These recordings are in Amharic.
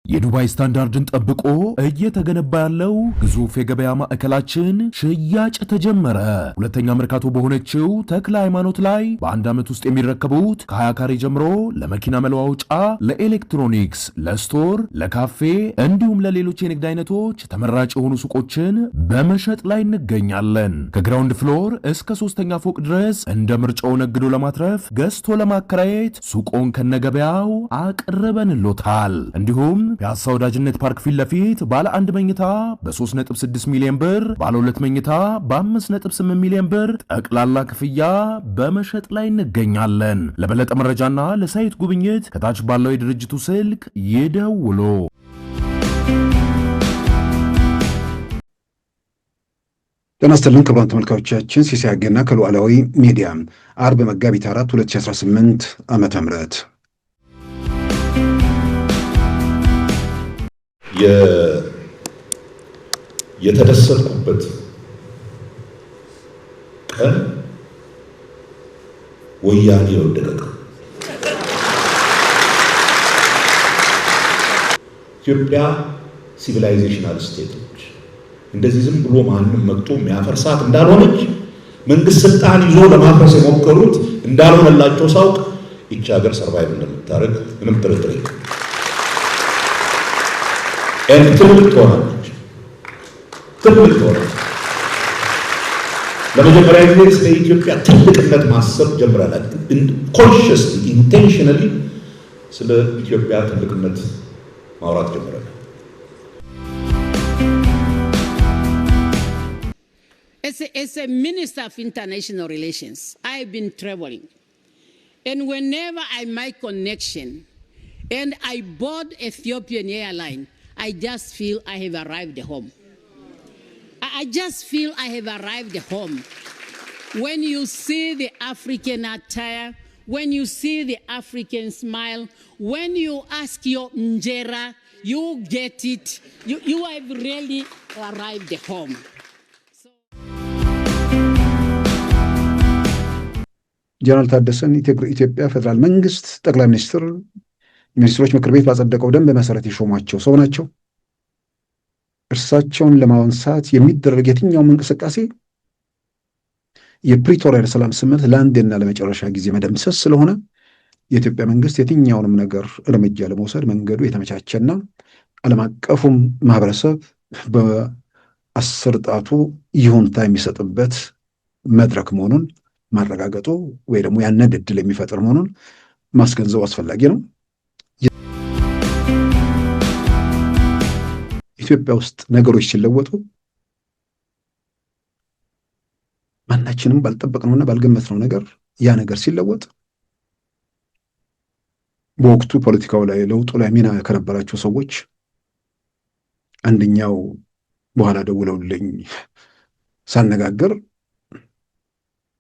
የዱባይ ስታንዳርድን ጠብቆ እየተገነባ ያለው ግዙፍ የገበያ ማዕከላችን ሽያጭ ተጀመረ። ሁለተኛ መርካቶ በሆነችው ተክለ ሃይማኖት ላይ በአንድ ዓመት ውስጥ የሚረከቡት ከ20 ካሬ ጀምሮ ለመኪና መለዋወጫ፣ ለኤሌክትሮኒክስ፣ ለስቶር፣ ለካፌ እንዲሁም ለሌሎች የንግድ አይነቶች ተመራጭ የሆኑ ሱቆችን በመሸጥ ላይ እንገኛለን። ከግራውንድ ፍሎር እስከ 3ኛ ፎቅ ድረስ እንደ ምርጫው ነግዶ ለማትረፍ ገዝቶ ለማከራየት ሱቆን ከነገበያው አቅርበንሎታል። እንዲሁም ፒያሳ ወዳጅነት ፓርክ ፊት ለፊት ባለ 1 መኝታ በ3.6 ሚሊዮን ብር፣ ባለ 2 መኝታ በ5.8 ሚሊዮን ብር ጠቅላላ ክፍያ በመሸጥ ላይ እንገኛለን። ለበለጠ መረጃና ለሳይት ጉብኝት ከታች ባለው የድርጅቱ ስልክ ይደውሉ። ጤና ይስጥልን ክቡራን ተመልካቾቻችን፣ ሲሳይ አገና ከሉዓላዊ ሚዲያ አርብ መጋቢት 4 2018 ዓመተ ምህረት የተደሰትኩበት ቀን ወያኔ የወደቀ ኢትዮጵያ ሲቪላይዜሽናል ስቴቶች እንደዚህ ዝም ብሎ ማንም መጥቶ የሚያፈርሳት እንዳልሆነች መንግስት ስልጣን ይዞ ለማፍረስ የሞከሩት እንዳልሆነላቸው ሳውቅ ይህች ሀገር ሰርቫይቭ እንደምታደርግ ምንም ጥርጥር የለም። ትልቅ ትሆናለች። ለመጀመሪያ ጊዜ ስለ ኢትዮጵያ ትልቅነት ማሰብ ጀምረናል። ኮንሽስሊ ኢንቴንሽናሊ ስለ ኢትዮጵያ ትልቅነት ማውራት ጀምረናል። As a minister of international relations, I've been traveling, and whenever I make connection and I board Ethiopian Airline, I just feel I have arrived home. I just feel I have arrived home. When you see the African attire, when you see the African smile, when you ask your Njera, you get it. You have really arrived home. ጀነራል ታደሰን ኢትዮጵያ ፌደራል መንግስት ጠቅላይ ሚኒስትር ሚኒስትሮች ምክር ቤት ባጸደቀው ደንብ መሰረት የሾሟቸው ሰው ናቸው። እርሳቸውን ለማንሳት የሚደረግ የትኛውም እንቅስቃሴ የፕሪቶሪያ ሰላም ስምምነት ለአንዴና ለመጨረሻ ጊዜ መደምሰስ ስለሆነ የኢትዮጵያ መንግስት የትኛውንም ነገር እርምጃ ለመውሰድ መንገዱ የተመቻቸና ዓለም አቀፉም ማህበረሰብ በ10 ጣቱ ይሁንታ የሚሰጥበት መድረክ መሆኑን ማረጋገጡ ወይ ደግሞ ያንን ዕድል የሚፈጥር መሆኑን ማስገንዘብ አስፈላጊ ነው። ኢትዮጵያ ውስጥ ነገሮች ሲለወጡ ማናችንም ባልጠበቅነውና ባልገመትነው ነገር ያ ነገር ሲለወጥ በወቅቱ ፖለቲካው ላይ ለውጡ ላይ ሚና ከነበራቸው ሰዎች አንደኛው በኋላ ደውለውልኝ ሳነጋገር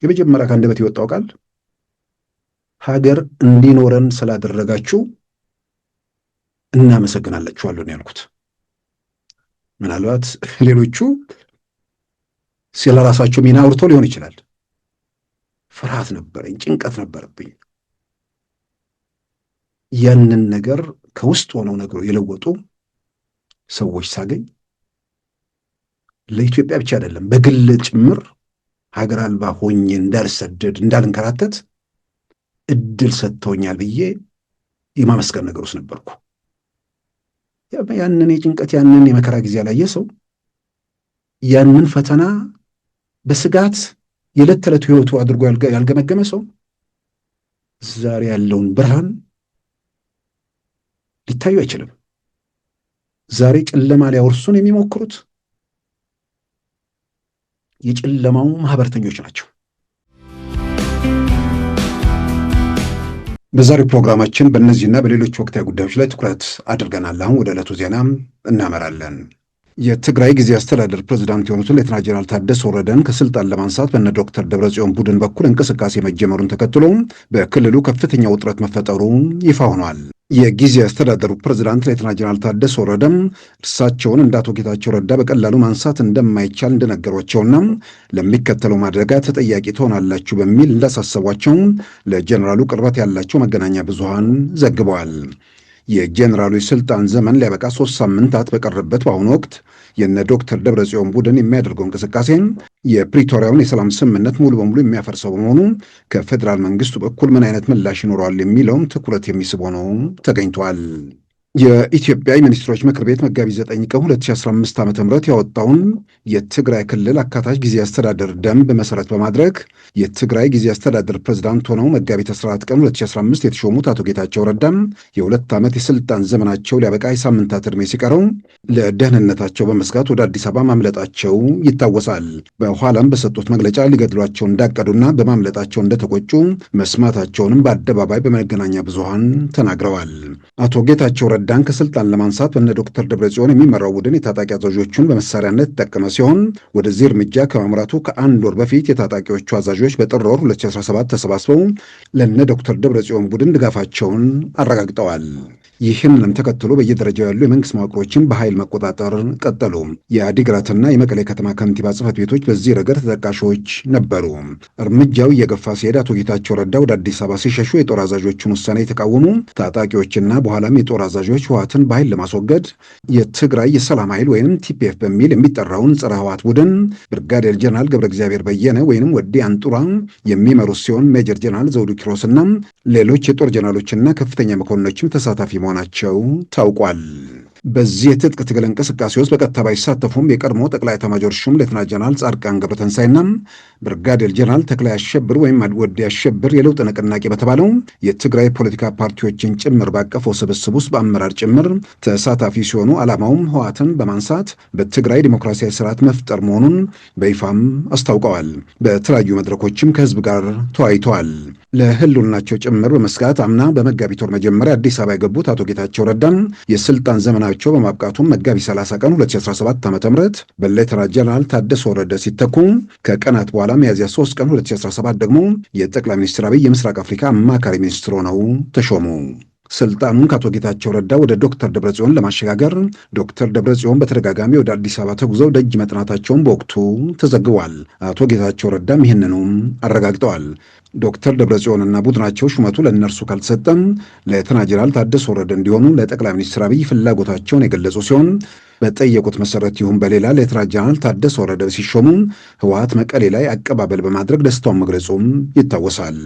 የመጀመሪያ ከአንደበት የወጣው ቃል ሀገር እንዲኖረን ስላደረጋችሁ እናመሰግናላችኋለን ያልኩት። ምናልባት ሌሎቹ ስለራሳቸው ሚና አውርቶ ሊሆን ይችላል። ፍርሃት ነበረኝ፣ ጭንቀት ነበረብኝ። ያንን ነገር ከውስጥ ሆነው ነገሩ የለወጡ ሰዎች ሳገኝ ለኢትዮጵያ ብቻ አይደለም በግል ጭምር ሀገር አልባ ሆኜ እንዳልሰደድ እንዳልንከራተት እድል ሰጥተውኛል ብዬ የማመስገን ነገር ውስጥ ነበርኩ። ያንን የጭንቀት ያንን የመከራ ጊዜ ያላየ ሰው ያንን ፈተና በስጋት የዕለት ተዕለት ህይወቱ አድርጎ ያልገመገመ ሰው ዛሬ ያለውን ብርሃን ሊታዩ አይችልም። ዛሬ ጨለማ ሊያወርሱን የሚሞክሩት የጨለማው ማህበርተኞች ናቸው። በዛሬው ፕሮግራማችን በእነዚህና በሌሎች ወቅታዊ ጉዳዮች ላይ ትኩረት አድርገናል። አሁን ወደ ዕለቱ ዜና እናመራለን። የትግራይ ጊዜ አስተዳደር ፕሬዝዳንት የሆኑትን ሌተና ጀነራል ታደሰ ወረደን ከስልጣን ለማንሳት በነ ዶክተር ደብረጽዮን ቡድን በኩል እንቅስቃሴ መጀመሩን ተከትሎ በክልሉ ከፍተኛ ውጥረት መፈጠሩ ይፋ ሆኗል። የጊዜ አስተዳደሩ ፕሬዝዳንት ሌተና ጀነራል ታደሰ ወረደም እርሳቸውን እንደ አቶ ጌታቸው ረዳ በቀላሉ ማንሳት እንደማይቻል እንደነገሯቸውና ለሚከተለው ማድረጋ ተጠያቂ ትሆናላችሁ በሚል እንዳሳሰቧቸው ለጀነራሉ ቅርበት ያላቸው መገናኛ ብዙሃን ዘግበዋል። የጀነራሉ የስልጣን ዘመን ሊያበቃ 3 ሳምንታት በቀረበት በአሁኑ ወቅት የነ ዶክተር ደብረጽዮን ቡድን የሚያደርገው እንቅስቃሴ የፕሪቶሪያውን የሰላም ስምምነት ሙሉ በሙሉ የሚያፈርሰው በመሆኑ ከፌዴራል መንግስቱ በኩል ምን አይነት ምላሽ ይኖረዋል የሚለውም ትኩረት የሚስብ ሆኖ ተገኝቷል። የኢትዮጵያ ሚኒስትሮች ምክር ቤት መጋቢት 9 ቀን 2015 ዓ.ም ያወጣውን የትግራይ ክልል አካታች ጊዜ አስተዳደር ደንብ መሰረት በማድረግ የትግራይ ጊዜ አስተዳደር ፕሬዝዳንት ሆነው መጋቢት 14 ቀን 2015 የተሾሙት አቶ ጌታቸው ረዳም የ2 ዓመት የስልጣን ዘመናቸው ሊያበቃ የሳምንታት ዕድሜ ሲቀረው ለደህንነታቸው በመስጋት ወደ አዲስ አበባ ማምለጣቸው ይታወሳል። በኋላም በሰጡት መግለጫ ሊገድሏቸው እንዳቀዱና በማምለጣቸው እንደተቆጩ መስማታቸውንም በአደባባይ በመገናኛ ብዙሃን ተናግረዋል። አቶ ጌታቸው ረዳን ከስልጣን ለማንሳት በነ ዶክተር ደብረጽዮን የሚመራው ቡድን የታጣቂ አዛዦቹን በመሳሪያነት ተጠቀመ ሲሆን ወደዚህ እርምጃ ከማምራቱ ከ1 ወር በፊት የታጣቂዎቹ አዛዦች በጥር ወር 2017 ተሰባስበው ለነ ዶክተር ደብረጽዮን ቡድን ድጋፋቸውን አረጋግጠዋል። ይህንንም ተከትሎ በየደረጃው ያሉ የመንግስት መዋቅሮችን በኃይል መቆጣጠር ቀጠሉ። የአዲግራትና የመቀሌ ከተማ ከንቲባ ጽሕፈት ቤቶች በዚህ ረገድ ተጠቃሾች ነበሩ። እርምጃው እየገፋ ሲሄድ አቶ ጌታቸው ረዳ ወደ አዲስ አበባ ሲሸሹ የጦር አዛዦቹን ውሳኔ የተቃወሙ ታጣቂዎችና በኋላም የጦር አዛዦች ህወሓትን በኃይል ለማስወገድ የትግራይ የሰላም ኃይል ወይም ቲፒኤፍ በሚል የሚጠራውን ጸረ ህወሓት ቡድን ብርጋዴር ጀነራል ገብረ እግዚአብሔር በየነ ወይም ወዲ አንጡራ የሚመሩት ሲሆን ሜጀር ጀነራል ዘውዱ ኪሮስና ሌሎች የጦር ጀነራሎችና ከፍተኛ መኮንኖችም ተሳታፊ መሆናቸው ታውቋል። በዚህ የትጥቅ ትግል እንቅስቃሴ ውስጥ በቀጥታ ባይሳተፉም የቀድሞ ጠቅላይ ኤታማዦር ሹም ሌተና ጀነራል ጻድቃን ገብረተንሳይና ብርጋዴር ጀነራል ተክላይ አሸብር ወይም ወዲ አሸብር የለውጥ ንቅናቄ በተባለው የትግራይ ፖለቲካ ፓርቲዎችን ጭምር ባቀፈው ስብስብ ውስጥ በአመራር ጭምር ተሳታፊ ሲሆኑ ዓላማውም ህወሓትን በማንሳት በትግራይ ዲሞክራሲያዊ ስርዓት መፍጠር መሆኑን በይፋም አስታውቀዋል። በተለያዩ መድረኮችም ከህዝብ ጋር ተወያይተዋል። ለህልውናቸው ጭምር በመስጋት አምና በመጋቢት ወር መጀመሪያ አዲስ አበባ የገቡት አቶ ጌታቸው ረዳን የስልጣን ዘመናቸው በማብቃቱም መጋቢት 30 ቀን 2017 ዓ.ም በሌተና ጀነራል ታደሰ ወረደ ሲተኩ ከቀናት በኋላ ሚያዝያ 3 ቀን 2017 ደግሞ የጠቅላይ ሚኒስትር አብይ የምስራቅ አፍሪካ አማካሪ ሚኒስትር ሆነው ተሾሙ። ስልጣኑን ከአቶ ጌታቸው ረዳ ወደ ዶክተር ደብረጽዮን ለማሸጋገር ዶክተር ደብረጽዮን በተደጋጋሚ ወደ አዲስ አበባ ተጉዘው ደጅ መጥናታቸውን በወቅቱ ተዘግቧል። አቶ ጌታቸው ረዳም ይህንኑም አረጋግጠዋል። ዶክተር ደብረጽዮንና ቡድናቸው ሹመቱ ለእነርሱ ካልተሰጠም ሌተና ጀነራል ታደሰ ወረደ እንዲሆኑ ለጠቅላይ ሚኒስትር አብይ ፍላጎታቸውን የገለጹ ሲሆን በጠየቁት መሰረት ይሁን በሌላ ሌተና ጀነራል ታደሰ ወረደ ሲሾሙ ህወሓት መቀሌ ላይ አቀባበል በማድረግ ደስታውን መግለጹም ይታወሳል።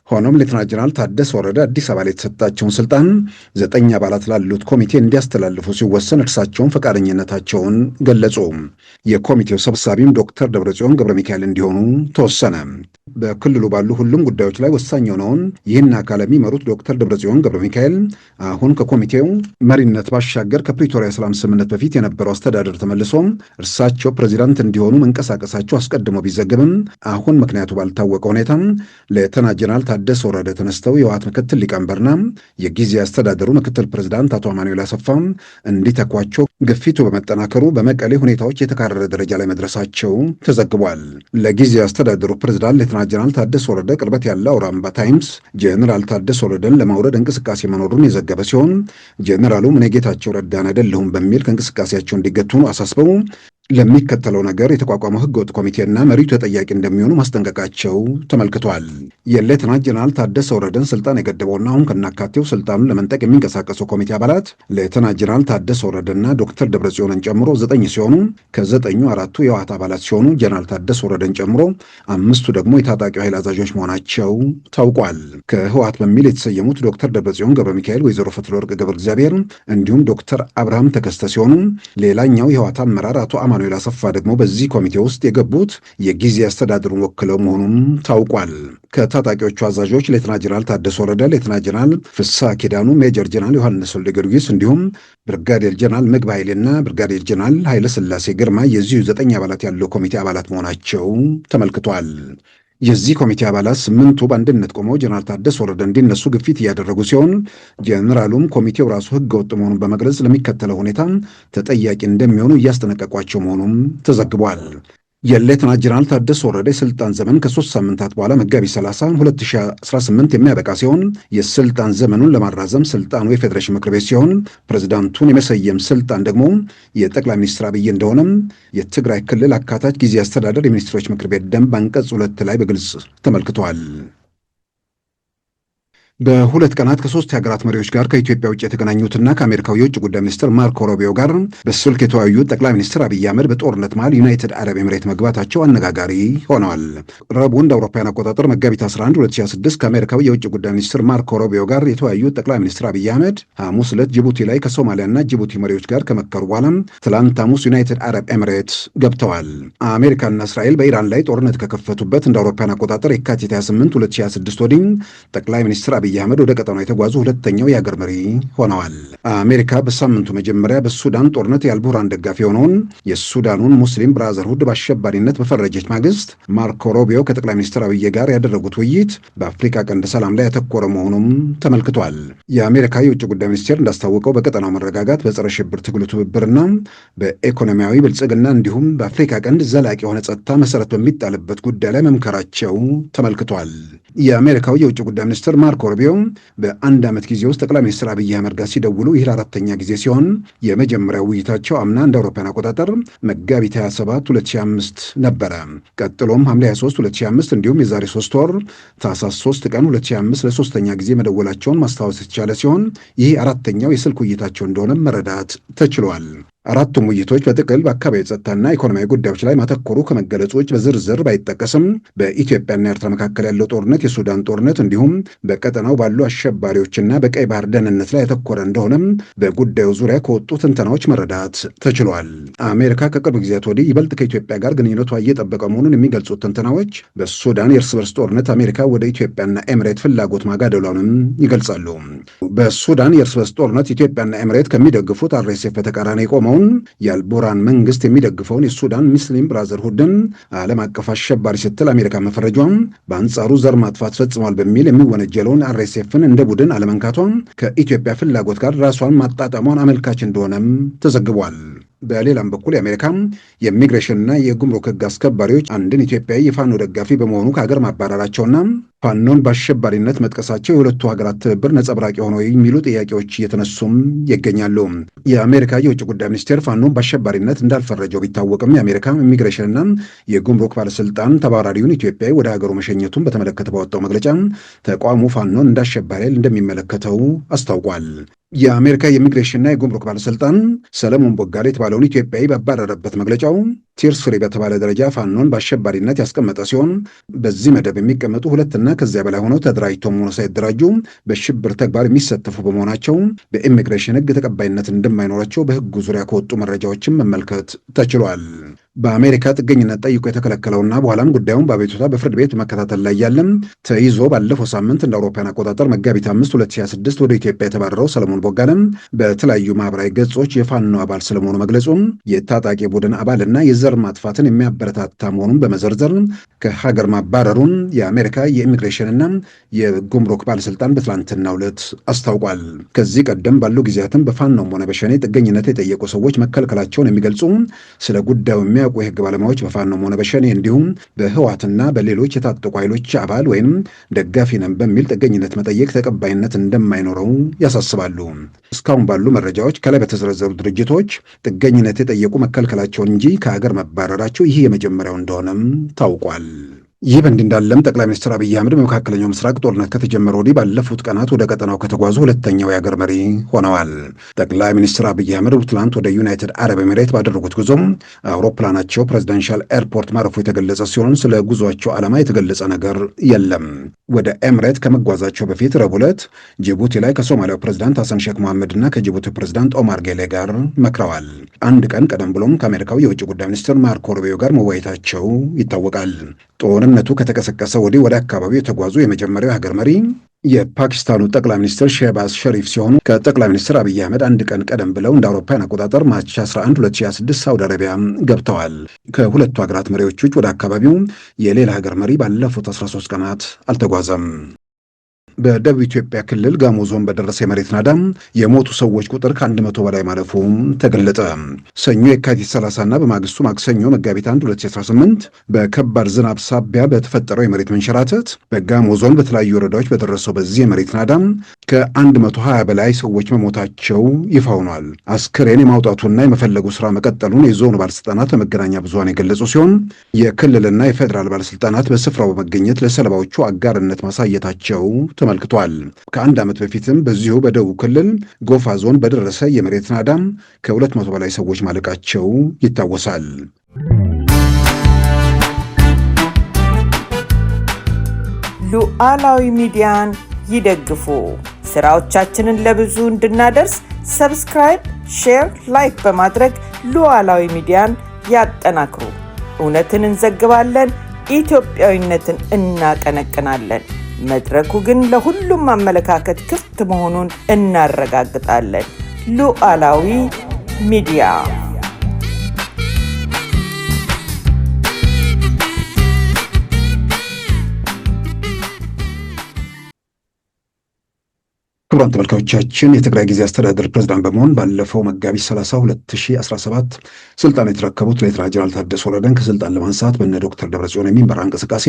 ሆኖም ሌተና ጀነራል ታደሰ ወረደ አዲስ አበባ ላይ የተሰጣቸውን ስልጣን 9 አባላት ላሉት ኮሚቴ እንዲያስተላልፉ ሲወሰን እርሳቸውን ፈቃደኝነታቸውን ገለጹ። የኮሚቴው ሰብሳቢም ዶክተር ደብረጽዮን ገብረ ሚካኤል እንዲሆኑ ተወሰነ። በክልሉ ባሉ ሁሉም ጉዳዮች ላይ ወሳኝ የሆነውን ይህን አካል የሚመሩት ዶክተር ደብረጽዮን ገብረ ሚካኤል አሁን ከኮሚቴው መሪነት ባሻገር ከፕሪቶሪያ ሰላም ስምምነት በፊት የነበረው አስተዳደር ተመልሶ እርሳቸው ፕሬዚዳንት እንዲሆኑ መንቀሳቀሳቸው አስቀድሞ ቢዘገብም አሁን ምክንያቱ ባልታወቀ ሁኔታ ሌተና ጀነራል ታደሰ ወረደ ተነስተው የህወሓት ምክትል ሊቀመንበርና የጊዜ አስተዳደሩ ምክትል ፕሬዝዳንት አቶ አማኑኤል አሰፋ እንዲተኳቸው ግፊቱ በመጠናከሩ በመቀሌ ሁኔታዎች የተካረረ ደረጃ ላይ መድረሳቸው ተዘግቧል። ለጊዜ አስተዳደሩ ፕሬዝዳንት ሌተና ጀነራል ታደሰ ወረደ ቅርበት ያለው አውራምባ ታይምስ ጀነራል ታደሰ ወረደን ለማውረድ እንቅስቃሴ መኖሩን የዘገበ ሲሆን ጀነራሉ እኔ ጌታቸው ረዳን አይደለሁም በሚል ከእንቅስቃሴያቸው እንዲገቱ አሳስበው ለሚከተለው ነገር የተቋቋመው ህገወጥ ኮሚቴና መሪው ተጠያቂ እንደሚሆኑ ማስጠንቀቃቸው ተመልክቷል። የሌተና ጀነራል ታደሰ ወረደን ስልጣን የገደበውና አሁን ከናካቴው ስልጣኑን ለመንጠቅ የሚንቀሳቀሰው ኮሚቴ አባላት ሌተና ጀነራል ታደሰ ወረደና ዶክተር ደብረጽዮንን ጨምሮ 9 ሲሆኑ ከ9ኙ 4ቱ የህወሓት አባላት ሲሆኑ ጀነራል ታደሰ ወረደን ጨምሮ 5ቱ ደግሞ የታጣቂው ኃይል አዛዦች መሆናቸው ታውቋል። ከህወሓት በሚል የተሰየሙት ዶክተር ደብረጽዮን ገብረ ሚካኤል፣ ወይዘሮ ፈትለወርቅ ገብረ እግዚአብሔር እንዲሁም ዶክተር አብርሃም ተከስተ ሲሆኑ ሌላኛው የህወሓት አመራር አቶ አማኑኤል አሰፋ ደግሞ በዚህ ኮሚቴ ውስጥ የገቡት የጊዜ አስተዳደሩን ወክለው መሆኑን ታውቋል። ከታጣቂዎቹ አዛዦች ሌተና ጀነራል ታደሰ ወረደ፣ ሌተና ጀነራል ፍስሐ ኪዳኑ፣ ሜጀር ጀነራል ዮሐንስ ወልደ ጊዮርጊስ እንዲሁም ብርጋዴር ጀነራል ምግብ ኃይሌና ብርጋዴር ጀነራል ኃይለ ሥላሴ ግርማ የዚሁ 9 አባላት ያለው ኮሚቴ አባላት መሆናቸው ተመልክቷል። የዚህ ኮሚቴ አባላት 8ቱ በአንድነት ቆመው ጀነራል ታደሰ ወረደ እንዲነሱ ግፊት እያደረጉ ሲሆን ጀነራሉም ኮሚቴው ራሱ ህገወጥ መሆኑን በመግለጽ ለሚከተለው ሁኔታ ተጠያቂ እንደሚሆኑ እያስጠነቀቋቸው መሆኑም ተዘግቧል። የሌተና ጀነራል ታደሰ ወረደ የስልጣን ዘመን ከ3 ሳምንታት በኋላ መጋቢት 30 2018 የሚያበቃ ሲሆን የስልጣን ዘመኑን ለማራዘም ስልጣኑ የፌዴሬሽን ምክር ቤት ሲሆን ፕሬዝዳንቱን የመሰየም ስልጣን ደግሞ የጠቅላይ ሚኒስትር አብይ እንደሆነም የትግራይ ክልል አካታች ጊዜ አስተዳደር የሚኒስትሮች ምክር ቤት ደንብ አንቀጽ 2 ላይ በግልጽ ተመልክቷል። በሁለት ቀናት ከ3 ሀገራት መሪዎች ጋር ከኢትዮጵያ ውጭ የተገናኙትና ከአሜሪካው የውጭ ጉዳይ ሚኒስትር ማርኮ ሩቢዮ ጋር በስልክ የተወያዩት ጠቅላይ ሚኒስትር አብይ አህመድ በጦርነት መሃል ዩናይትድ አረብ ኤምሬት መግባታቸው አነጋጋሪ ሆነዋል። ረቡዕ እንደ አውሮፓውያን አቆጣጠር መጋቢት 11 2026 ከአሜሪካው የውጭ ጉዳይ ሚኒስትር ማርኮ ሩቢዮ ጋር የተወያዩት ጠቅላይ ሚኒስትር አብይ አህመድ ሐሙስ ዕለት ጅቡቲ ላይ ከሶማሊያና ጅቡቲ መሪዎች ጋር ከመከሩ በኋላ ትላንት ሐሙስ ዩናይትድ አረብ ኤምሬት ገብተዋል። አሜሪካና እስራኤል በኢራን ላይ ጦርነት ከከፈቱበት እንደ አውሮፓውያን አቆጣጠር የካቲት 28 2026 ወዲህ ጠቅላይ ሚኒስትር አብይ አህመድ ወደ ቀጠናው የተጓዙ ሁለተኛው የሀገር መሪ ሆነዋል። አሜሪካ በሳምንቱ መጀመሪያ በሱዳን ጦርነት የአልቡርሃን ደጋፊ የሆነውን የሱዳኑን ሙስሊም ብራዘርሁድ በአሸባሪነት በፈረጀች ማግስት ማርኮ ሩቢዮ ከጠቅላይ ሚኒስትር አብይ ጋር ያደረጉት ውይይት በአፍሪካ ቀንድ ሰላም ላይ ያተኮረ መሆኑም ተመልክቷል። የአሜሪካ የውጭ ጉዳይ ሚኒስቴር እንዳስታወቀው በቀጠናው መረጋጋት፣ በጸረ ሽብር ትግሉ ትብብርና በኢኮኖሚያዊ ብልጽግና እንዲሁም በአፍሪካ ቀንድ ዘላቂ የሆነ ጸጥታ መሰረት በሚጣልበት ጉዳይ ላይ መምከራቸው ተመልክቷል። የአሜሪካው የውጭ ጉዳይ ሚኒስትር ማርኮ ሩቢዮ በአንድ ዓመት ጊዜ ውስጥ ጠቅላይ ሚኒስትር አብይ አህመድ ጋር ሲደውሉ ይህ ለአራተኛ ጊዜ ሲሆን የመጀመሪያው ውይይታቸው አምና እንደ አውሮፓውያን አቆጣጠር መጋቢት 27 2005 ነበረ። ቀጥሎም ሐምሌ 23 2005 እንዲሁም የዛሬ 3 ወር ታህሳስ 3 ቀን 2005 ለሶስተኛ ጊዜ መደወላቸውን ማስታወስ የተቻለ ሲሆን ይህ አራተኛው የስልክ ውይይታቸው እንደሆነ መረዳት ተችሏል። አራቱም ውይይቶች በጥቅል በአካባቢ ጸጥታና ኢኮኖሚያዊ ጉዳዮች ላይ ማተኮሩ ከመገለጾች በዝርዝር ባይጠቀስም በኢትዮጵያና ኤርትራ መካከል ያለው ጦርነት፣ የሱዳን ጦርነት እንዲሁም በቀጠናው ባሉ አሸባሪዎችና በቀይ ባህር ደህንነት ላይ ያተኮረ እንደሆነም በጉዳዩ ዙሪያ ከወጡ ትንተናዎች መረዳት ተችሏል። አሜሪካ ከቅርብ ጊዜያት ወዲህ ይበልጥ ከኢትዮጵያ ጋር ግንኙነቷ እየጠበቀ መሆኑን የሚገልጹት ትንተናዎች በሱዳን የእርስ በርስ ጦርነት አሜሪካ ወደ ኢትዮጵያና ኤምሬት ፍላጎት ማጋደሏንም ይገልጻሉ። በሱዳን የእርስ በርስ ጦርነት ኢትዮጵያና ኤምሬት ከሚደግፉት አርኤስኤፍ በተቃራኒ የቆመው የአልቡርሃን መንግስት የሚደግፈውን የሱዳን ሙስሊም ብራዘርሁድን ዓለም አቀፍ አሸባሪ ስትል አሜሪካ መፈረጇም በአንጻሩ ዘር ማጥፋት ፈጽሟል በሚል የሚወነጀለውን አርኤስኤፍን እንደ ቡድን አለመንካቷም ከኢትዮጵያ ፍላጎት ጋር ራሷን ማጣጣሟን አመልካች እንደሆነም ተዘግቧል። በሌላም በኩል የአሜሪካ የኢሚግሬሽንና የጉምሩክ ሕግ አስከባሪዎች አንድን ኢትዮጵያዊ የፋኖ ደጋፊ በመሆኑ ከሀገር ማባረራቸውና ፋኖን በአሸባሪነት መጥቀሳቸው የሁለቱ ሀገራት ትብብር ነጸብራቅ የሆነው የሚሉ ጥያቄዎች እየተነሱም ይገኛሉ። የአሜሪካ የውጭ ጉዳይ ሚኒስቴር ፋኖን በአሸባሪነት እንዳልፈረጀው ቢታወቅም የአሜሪካ ኢሚግሬሽንና የጉምሩክ ባለስልጣን ተባራሪውን ኢትዮጵያዊ ወደ ሀገሩ መሸኘቱን በተመለከተ ባወጣው መግለጫ ተቋሙ ፋኖን እንዳሸባሪ እንደሚመለከተው አስታውቋል። የአሜሪካ የኢሚግሬሽንና የጉምሩክ ባለስልጣን ሰለሞን ቦጋሌ የተባለውን ኢትዮጵያዊ ባባረረበት መግለጫው ቲርስ ፍሪ በተባለ ደረጃ ፋኖን በአሸባሪነት ያስቀመጠ ሲሆን በዚህ መደብ የሚቀመጡ ሁለትና ከዚያ በላይ ሆነው ተደራጅተው ሆነ ሳይደራጁ በሽብር ተግባር የሚሳተፉ በመሆናቸው በኢሚግሬሽን ሕግ ተቀባይነት እንደማይኖራቸው በሕጉ ዙሪያ ከወጡ መረጃዎችን መመልከት ተችሏል። በአሜሪካ ጥገኝነት ጠይቆ የተከለከለውና በኋላም ጉዳዩን በአቤቱታ በፍርድ ቤት መከታተል ላይ ያለም ተይዞ ባለፈው ሳምንት እንደ አውሮፓውያን አቆጣጠር መጋቢት 5 2026 ወደ ኢትዮጵያ የተባረረው ሰለሞን ቦጋለም በተለያዩ ማህበራዊ ገጾች የፋኖ አባል ስለመሆኑ መግለጹም የታጣቂ ቡድን አባልና የዘር ማጥፋትን የሚያበረታታ መሆኑን በመዘርዘር ከሀገር ማባረሩን የአሜሪካ የኢሚግሬሽንና የጉምሩክ ባለስልጣን በትላንትናው ዕለት አስታውቋል። ከዚህ ቀደም ባሉ ጊዜያትም በፋኖም ሆነ በሸኔ ጥገኝነት የጠየቁ ሰዎች መከልከላቸውን የሚገልጹ ስለ ጉዳዩ የሚያውቁ የህግ ባለሙያዎች በፋኖም ሆነ በሸኔ እንዲሁም በህዋትና በሌሎች የታጠቁ ኃይሎች አባል ወይም ደጋፊ ነን በሚል ጥገኝነት መጠየቅ ተቀባይነት እንደማይኖረው ያሳስባሉ። እስካሁን ባሉ መረጃዎች ከላይ በተዘረዘሩ ድርጅቶች ጥገኝነት የጠየቁ መከልከላቸውን እንጂ ከሀገር መባረራቸው ይህ የመጀመሪያው እንደሆነም ታውቋል። ይህ በእንዲህ እንዳለም ጠቅላይ ሚኒስትር አብይ አህመድ በመካከለኛው ምስራቅ ጦርነት ከተጀመረ ወዲህ ባለፉት ቀናት ወደ ቀጠናው ከተጓዙ ሁለተኛው የአገር መሪ ሆነዋል። ጠቅላይ ሚኒስትር አብይ አህመድ ትላንት ወደ ዩናይትድ አረብ ኤሚሬት ባደረጉት ጉዞም አውሮፕላናቸው ፕሬዚደንሻል ኤርፖርት ማረፉ የተገለጸ ሲሆን ስለ ጉዟቸው ዓላማ የተገለጸ ነገር የለም። ወደ ኤሚሬት ከመጓዛቸው በፊት ረቡዕ ዕለት ጅቡቲ ላይ ከሶማሊያው ፕሬዚዳንት ሐሰን ሼክ መሐመድና ከጅቡቲ ፕሬዚዳንት ኦማር ጌሌ ጋር መክረዋል። አንድ ቀን ቀደም ብሎም ከአሜሪካው የውጭ ጉዳይ ሚኒስትር ማርኮ ሩቢዮ ጋር መወያየታቸው ይታወቃል። ጦርነቱ ከተቀሰቀሰ ወዲህ ወደ አካባቢው የተጓዙ የመጀመሪያው ሀገር መሪ የፓኪስታኑ ጠቅላይ ሚኒስትር ሼህባዝ ሸሪፍ ሲሆኑ ከጠቅላይ ሚኒስትር አብይ አህመድ አንድ ቀን ቀደም ብለው እንደ አውሮፓውያን አቆጣጠር ማርች 11 2026 ሳውዲ አረቢያ ገብተዋል። ከሁለቱ ሀገራት መሪዎች ውጭ ወደ አካባቢው የሌላ ሀገር መሪ ባለፉት 13 ቀናት አልተጓዘም። በደቡብ ኢትዮጵያ ክልል ጋሞ ዞን በደረሰ የመሬት ናዳ የሞቱ ሰዎች ቁጥር ከ100 በላይ ማለፉ ተገለጠ። ሰኞ የካቲት 30 እና በማግስቱ ማክሰኞ መጋቢት 1 2018 በከባድ ዝናብ ሳቢያ በተፈጠረው የመሬት መንሸራተት በጋሞ ዞን በተለያዩ ወረዳዎች በደረሰው በዚህ የመሬት ናዳ ከ120 በላይ ሰዎች መሞታቸው ይፋ ሆኗል። አስክሬን የማውጣቱና የመፈለጉ ስራ መቀጠሉን የዞኑ ባለስልጣናት ለመገናኛ ብዙሃን የገለጹ ሲሆን የክልልና የፌዴራል ባለስልጣናት በስፍራው በመገኘት ለሰለባዎቹ አጋርነት ማሳየታቸው ተመልክቷል። ከአንድ ዓመት በፊትም በዚሁ በደቡብ ክልል ጎፋ ዞን በደረሰ የመሬት ናዳ ከ200 በላይ ሰዎች ማለቃቸው ይታወሳል። ሉዓላዊ ሚዲያን ይደግፉ። ስራዎቻችንን ለብዙ እንድናደርስ ሰብስክራይብ፣ ሼር፣ ላይክ በማድረግ ሉዓላዊ ሚዲያን ያጠናክሩ። እውነትን እንዘግባለን፣ ኢትዮጵያዊነትን እናቀነቅናለን። መድረኩ ግን ለሁሉም አመለካከት ክፍት መሆኑን እናረጋግጣለን። ሉዓላዊ ሚዲያ ክቡራን ተመልካቾቻችን የትግራይ ጊዜ አስተዳደር ፕሬዝዳንት በመሆን ባለፈው መጋቢት 30 2017 ስልጣን የተረከቡት ሌተና ጀነራል ታደሰ ወረደን ከስልጣን ለማንሳት በነ ዶክተር ደብረጽዮን የሚመራ እንቅስቃሴ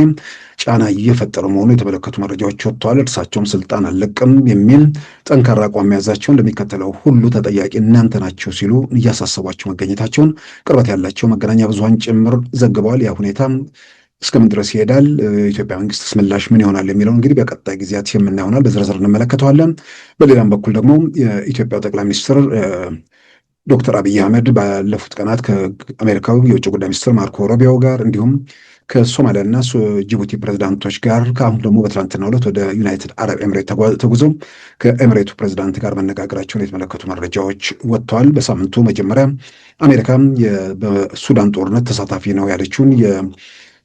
ጫና እየፈጠረ መሆኑ የተመለከቱ መረጃዎች ወጥተዋል። እርሳቸውም ስልጣን አልለቅም የሚል ጠንካራ አቋም መያዛቸውን እንደሚከተለው ሁሉ ተጠያቂ እናንተ ናቸው ሲሉ እያሳሰቧቸው መገኘታቸውን ቅርበት ያላቸው መገናኛ ብዙሃን ጭምር ዘግበዋል። ያ ሁኔታ እስከምን ድረስ ይሄዳል? የኢትዮጵያ መንግስትስ ምላሽ ምን ይሆናል የሚለው እንግዲህ በቀጣይ ጊዜያት የምናየው ይሆናል። በዝርዝር እንመለከተዋለን። በሌላም በኩል ደግሞ የኢትዮጵያው ጠቅላይ ሚኒስትር ዶክተር አብይ አህመድ ባለፉት ቀናት ከአሜሪካዊ የውጭ ጉዳይ ሚኒስትር ማርኮ ሩቢዮ ጋር እንዲሁም ከሶማሊያና ጅቡቲ ፕሬዚዳንቶች ጋር ከአሁን ደግሞ በትናንትናው ዕለት ወደ ዩናይትድ አረብ ኤምሬት ተጉዘው ከኤምሬቱ ፕሬዚዳንት ጋር መነጋገራቸውን የተመለከቱ መረጃዎች ወጥተዋል። በሳምንቱ መጀመሪያ አሜሪካ በሱዳን ጦርነት ተሳታፊ ነው ያለችውን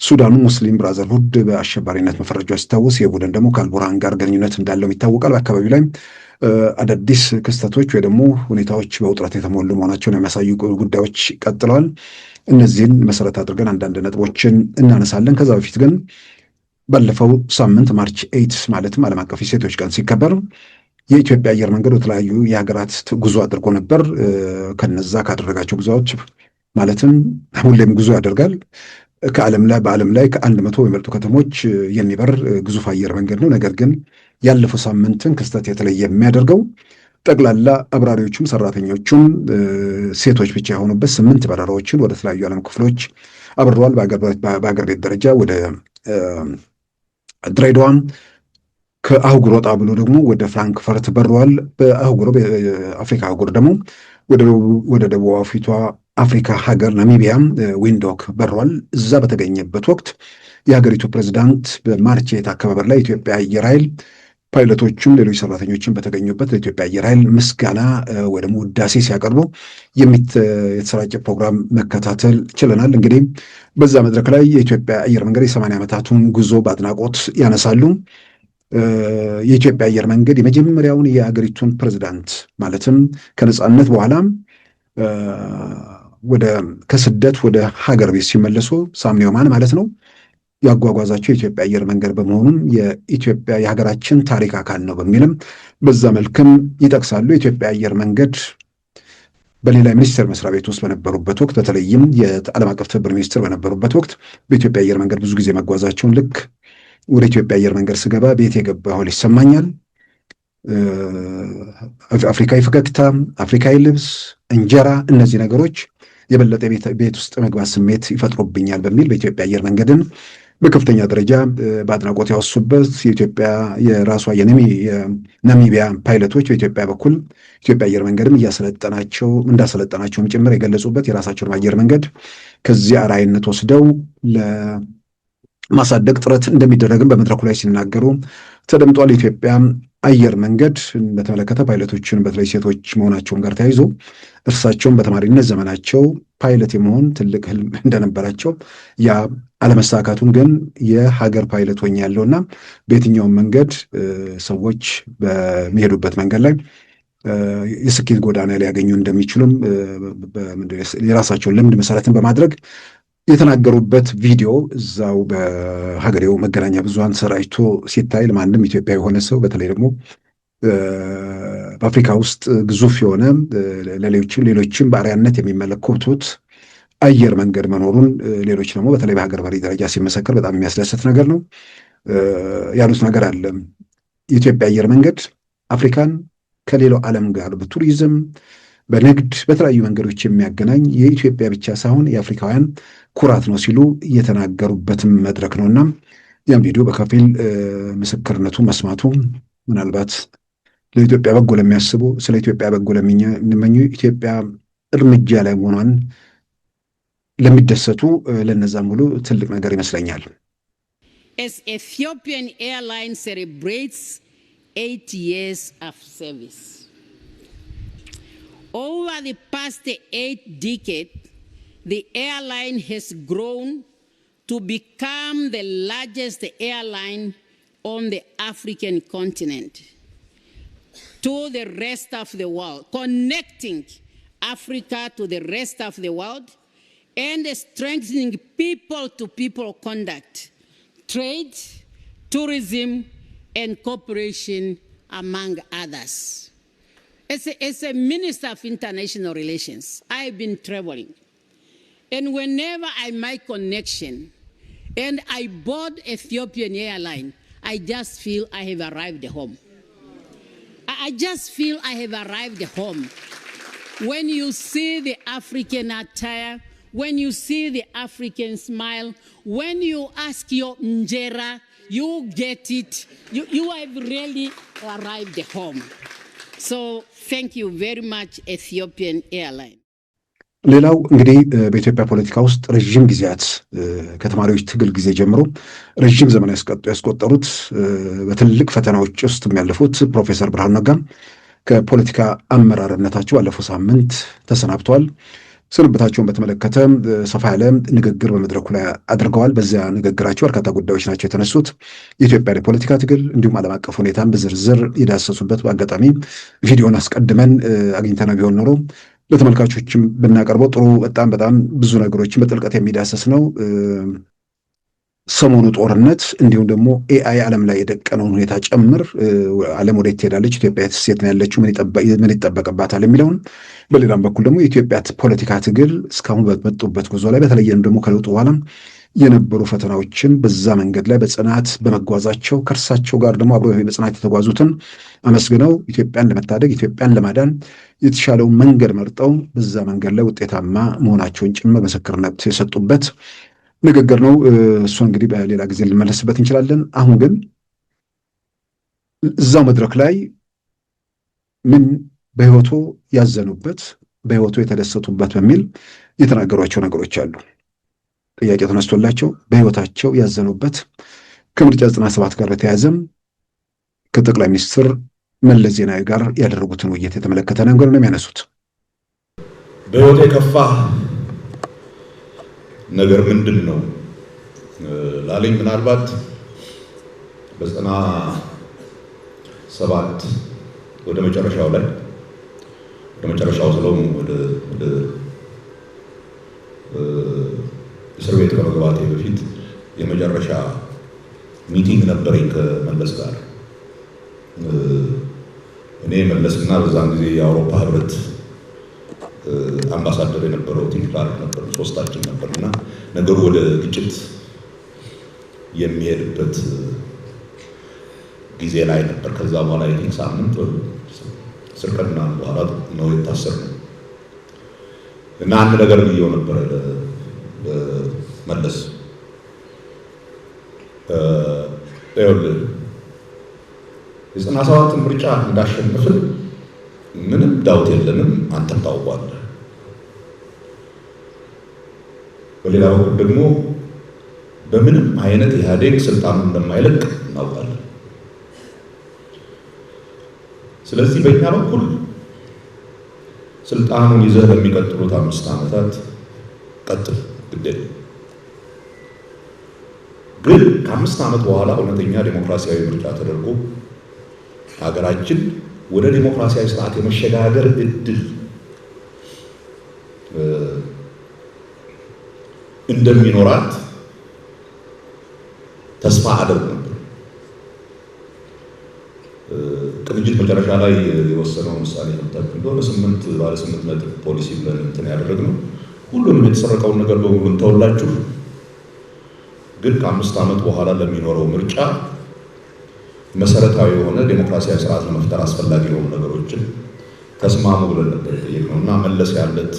ሱዳኑ ሙስሊም ብራዘርሁድ በአሸባሪነት መፈረጃ ሲታወስ የቡድን ደግሞ ከአልቡርሃን ጋር ግንኙነት እንዳለው ይታወቃል። በአካባቢው ላይ አዳዲስ ክስተቶች ወይ ደግሞ ሁኔታዎች በውጥረት የተሞሉ መሆናቸውን የሚያሳዩ ጉዳዮች ቀጥለዋል። እነዚህን መሰረት አድርገን አንዳንድ ነጥቦችን እናነሳለን። ከዛ በፊት ግን ባለፈው ሳምንት ማርች 8 ማለትም ዓለም አቀፍ የሴቶች ቀን ሲከበር የኢትዮጵያ አየር መንገድ በተለያዩ የሀገራት ጉዞ አድርጎ ነበር። ከነዛ ካደረጋቸው ጉዞዎች ማለትም ሁሌም ጉዞ ያደርጋል በዓለም ላይ ከ100 የሚበልጡ ከተሞች የሚበር ግዙፍ አየር መንገድ ነው። ነገር ግን ያለፈው ሳምንትን ክስተት የተለየ የሚያደርገው ጠቅላላ አብራሪዎቹም ሰራተኞቹም ሴቶች ብቻ የሆኑበት 8 በረራዎችን ወደ ተለያዩ ዓለም ክፍሎች አብረዋል። በአገር ቤት ደረጃ ወደ ድሬዳዋም ከአህጉር ወጣ ብሎ ደግሞ ወደ ፍራንክፈርት በረዋል። በአፍሪካ አህጉር ደግሞ ወደ ደቡብ አፍሪካ ሀገር ናሚቢያም ዊንዶክ በረዋል። እዛ በተገኘበት ወቅት የሀገሪቱ ፕሬዚዳንት በማርቼት አከባበር ላይ ኢትዮጵያ አየር ኃይል ፓይለቶቹም ሌሎች ሰራተኞችን በተገኙበት ለኢትዮጵያ አየር ኃይል ምስጋና ወይ ደግሞ ውዳሴ ሲያቀርቡ የተሰራጨ ፕሮግራም መከታተል ችለናል። እንግዲህ በዛ መድረክ ላይ የኢትዮጵያ አየር መንገድ የ80 ዓመታቱን ጉዞ በአድናቆት ያነሳሉ። የኢትዮጵያ አየር መንገድ የመጀመሪያውን የሀገሪቱን ፕሬዚዳንት ማለትም ከነጻነት በኋላ ከስደት ወደ ሀገር ቤት ሲመለሱ ሳምኒ ኦማን ማለት ነው ያጓጓዛቸው የኢትዮጵያ አየር መንገድ በመሆኑም የኢትዮጵያ የሀገራችን ታሪክ አካል ነው በሚልም በዛ መልክም ይጠቅሳሉ። የኢትዮጵያ አየር መንገድ በሌላ ሚኒስቴር መስሪያ ቤት ውስጥ በነበሩበት ወቅት በተለይም የዓለም አቀፍ ትብብር ሚኒስትር በነበሩበት ወቅት በኢትዮጵያ አየር መንገድ ብዙ ጊዜ መጓዛቸውን ልክ ወደ ኢትዮጵያ አየር መንገድ ስገባ ቤት የገባ ያህል ይሰማኛል። አፍሪካዊ ፈገግታ፣ አፍሪካዊ ልብስ፣ እንጀራ፣ እነዚህ ነገሮች የበለጠ ቤት ውስጥ መግባት ስሜት ይፈጥሩብኛል በሚል በኢትዮጵያ አየር መንገድን በከፍተኛ ደረጃ በአድናቆት ያወሱበት የኢትዮጵያ የራሷ የናሚቢያ ፓይለቶች በኢትዮጵያ በኩል ኢትዮጵያ አየር መንገድም እንዳሰለጠናቸውም ጭምር የገለጹበት የራሳቸውን አየር መንገድ ከዚህ አርአያነት ወስደው ለማሳደግ ጥረት እንደሚደረግም በመድረኩ ላይ ሲናገሩ ተደምጧል። የኢትዮጵያ አየር መንገድ በተመለከተ ፓይለቶችን በተለይ ሴቶች መሆናቸውን ጋር ተያይዞ እርሳቸውን በተማሪነት ዘመናቸው ፓይለት የመሆን ትልቅ ህልም እንደነበራቸው ያ አለመሳካቱን ግን የሀገር ፓይለት ሆኛለሁና በየትኛውም መንገድ ሰዎች በሚሄዱበት መንገድ ላይ የስኬት ጎዳና ሊያገኙ እንደሚችሉም የራሳቸውን ልምድ መሰረትን በማድረግ የተናገሩበት ቪዲዮ እዛው በሀገሬው መገናኛ ብዙሃን ሰራጭቶ ሲታይ ለማንም ኢትዮጵያዊ የሆነ ሰው በተለይ ደግሞ በአፍሪካ ውስጥ ግዙፍ የሆነ ሌሎችም በአርአያነት የሚመለከቱት አየር መንገድ መኖሩን ሌሎች ደግሞ በተለይ በሀገር መሪ ደረጃ ሲመሰከር በጣም የሚያስደስት ነገር ነው። ያሉት ነገር አለ። የኢትዮጵያ አየር መንገድ አፍሪካን ከሌላው ዓለም ጋር በቱሪዝም በንግድ በተለያዩ መንገዶች የሚያገናኝ የኢትዮጵያ ብቻ ሳይሆን የአፍሪካውያን ኩራት ነው ሲሉ የተናገሩበትም መድረክ ነውና ያም ቪዲዮ በከፊል ምስክርነቱ መስማቱ ምናልባት ለኢትዮጵያ በጎ ለሚያስቡ ስለ ኢትዮጵያ በጎ ለሚመኙ ኢትዮጵያ እርምጃ ላይ መሆኗን ለሚደሰቱ ለነዛም ሁሉ ትልቅ ነገር ይመስለኛል። As Ethiopian Airlines celebrates 8 years of service. Over the past 8 decades, the airline has grown to become the largest airline on the African continent to the rest of the world, connecting Africa to the rest of the world and strengthening people-to-people contact, trade, tourism, and cooperation, among others. As a Minister of International Relations, I've been traveling. And whenever I make connection and I board Ethiopian Airlines, I just feel I have arrived home. I just feel I have arrived home. When you see the African attire, when you see the African smile, when you ask your Njera, you get it. You have really arrived home. So thank you very much, Ethiopian Airlines. ሌላው እንግዲህ በኢትዮጵያ ፖለቲካ ውስጥ ረዥም ጊዜያት ከተማሪዎች ትግል ጊዜ ጀምሮ ረዥም ዘመን ያስቆጠሩት በትልቅ ፈተናዎች ውስጥ የሚያልፉት ፕሮፌሰር ብርሃኑ ነጋ ከፖለቲካ አመራርነታቸው ባለፈው ሳምንት ተሰናብተዋል። ስንብታቸውን በተመለከተ ሰፋ ያለ ንግግር በመድረኩ ላይ አድርገዋል። በዚያ ንግግራቸው በርካታ ጉዳዮች ናቸው የተነሱት። የኢትዮጵያ የፖለቲካ ትግል እንዲሁም ዓለም አቀፍ ሁኔታን በዝርዝር የዳሰሱበት በአጋጣሚ ቪዲዮን አስቀድመን አግኝተነው ቢሆን ኖሮ ለተመልካቾችም ብናቀርበው ጥሩ በጣም ብዙ ነገሮችን በጥልቀት የሚዳሰስ ነው። ሰሞኑ ጦርነት እንዲሁም ደግሞ ኤአይ ዓለም ላይ የደቀነውን ሁኔታ ጨምር ዓለም ወዴት ትሄዳለች፣ ኢትዮጵያ ሴት ነው ያለችው፣ ምን ይጠበቅባታል የሚለውን በሌላም በኩል ደግሞ የኢትዮጵያ ፖለቲካ ትግል እስካሁን በመጡበት ጉዞ ላይ በተለይም ደግሞ ከለውጡ በኋላ የነበሩ ፈተናዎችን በዛ መንገድ ላይ በጽናት በመጓዛቸው ከእርሳቸው ጋር ደግሞ አብረው በጽናት የተጓዙትን አመስግነው ኢትዮጵያን ለመታደግ ኢትዮጵያን ለማዳን የተሻለውን መንገድ መርጠው በዛ መንገድ ላይ ውጤታማ መሆናቸውን ጭምር ምስክርነት የሰጡበት ንግግር ነው። እሱ እንግዲህ በሌላ ጊዜ ልንመለስበት እንችላለን። አሁን ግን እዛው መድረክ ላይ ምን በህይወቱ ያዘኑበት በህይወቱ የተደሰቱበት በሚል የተናገሯቸው ነገሮች አሉ። ጥያቄ ተነስቶላቸው በህይወታቸው ያዘኑበት ከምርጫ 97 ጋር በተያያዘም ከጠቅላይ ሚኒስትር መለስ ዜናዊ ጋር ያደረጉትን ውይይት የተመለከተ ነገር ነው የሚያነሱት። በህይወቴ የከፋ ነገር ምንድን ነው ላለኝ ምናልባት በ97 ወደ መጨረሻው ላይ ወደ መጨረሻው ስለሆነ ወደ እስር ቤት ከመግባቴ በፊት የመጨረሻ ሚቲንግ ነበረኝ ከመለስ ጋር። እኔ መለስና በዛን ጊዜ የአውሮፓ ህብረት አምባሳደር የነበረው ቲም ክላርክ ነበር፣ ሶስታችን ነበርና ነገሩ ወደ ግጭት የሚሄድበት ጊዜ ላይ ነበር። ከዛ በኋላ ሳምንት እስር ቀንና በኋላ ነው የታሰርነው እና አንድ ነገር ብዬው ነበር መለስ የ97 ምርጫ እንዳሸነፍን ምንም ዳውት የለንም፣ አንተም ታውቋለህ። በሌላ በኩል ደግሞ በምንም አይነት ኢህአዴግ ስልጣኑን እንደማይለቅ እናውቃለን። ስለዚህ በእኛ በኩል ስልጣኑን ይዘህ ለሚቀጥሉት 5 ዓመታት ቀጥል ግዴታ። ግን ከ5 ዓመት በኋላ እውነተኛ ዴሞክራሲያዊ ምርጫ ተደርጎ ሀገራችን ወደ ዴሞክራሲያዊ ስርዓት የመሸጋገር እድል እንደሚኖራት ተስፋ አደርግ ነበር። ቅንጅት መጨረሻ ላይ የወሰነው ምሳሌ ነበር እንደሆነ 8 ነጥብ ፖሊሲ ብለን እንትን ያደረግነው ሁሉንም የተሰረቀውን ነገር በሙሉ እንተውላችሁ፣ ግን ከ5 ዓመት በኋላ ለሚኖረው ምርጫ መሰረታዊ የሆነ ዴሞክራሲያዊ ስርዓት ለመፍጠር አስፈላጊ የሆኑ ነገሮችን ተስማሙ ብለን ነበር የጠየቅነው እና መለስ ያለት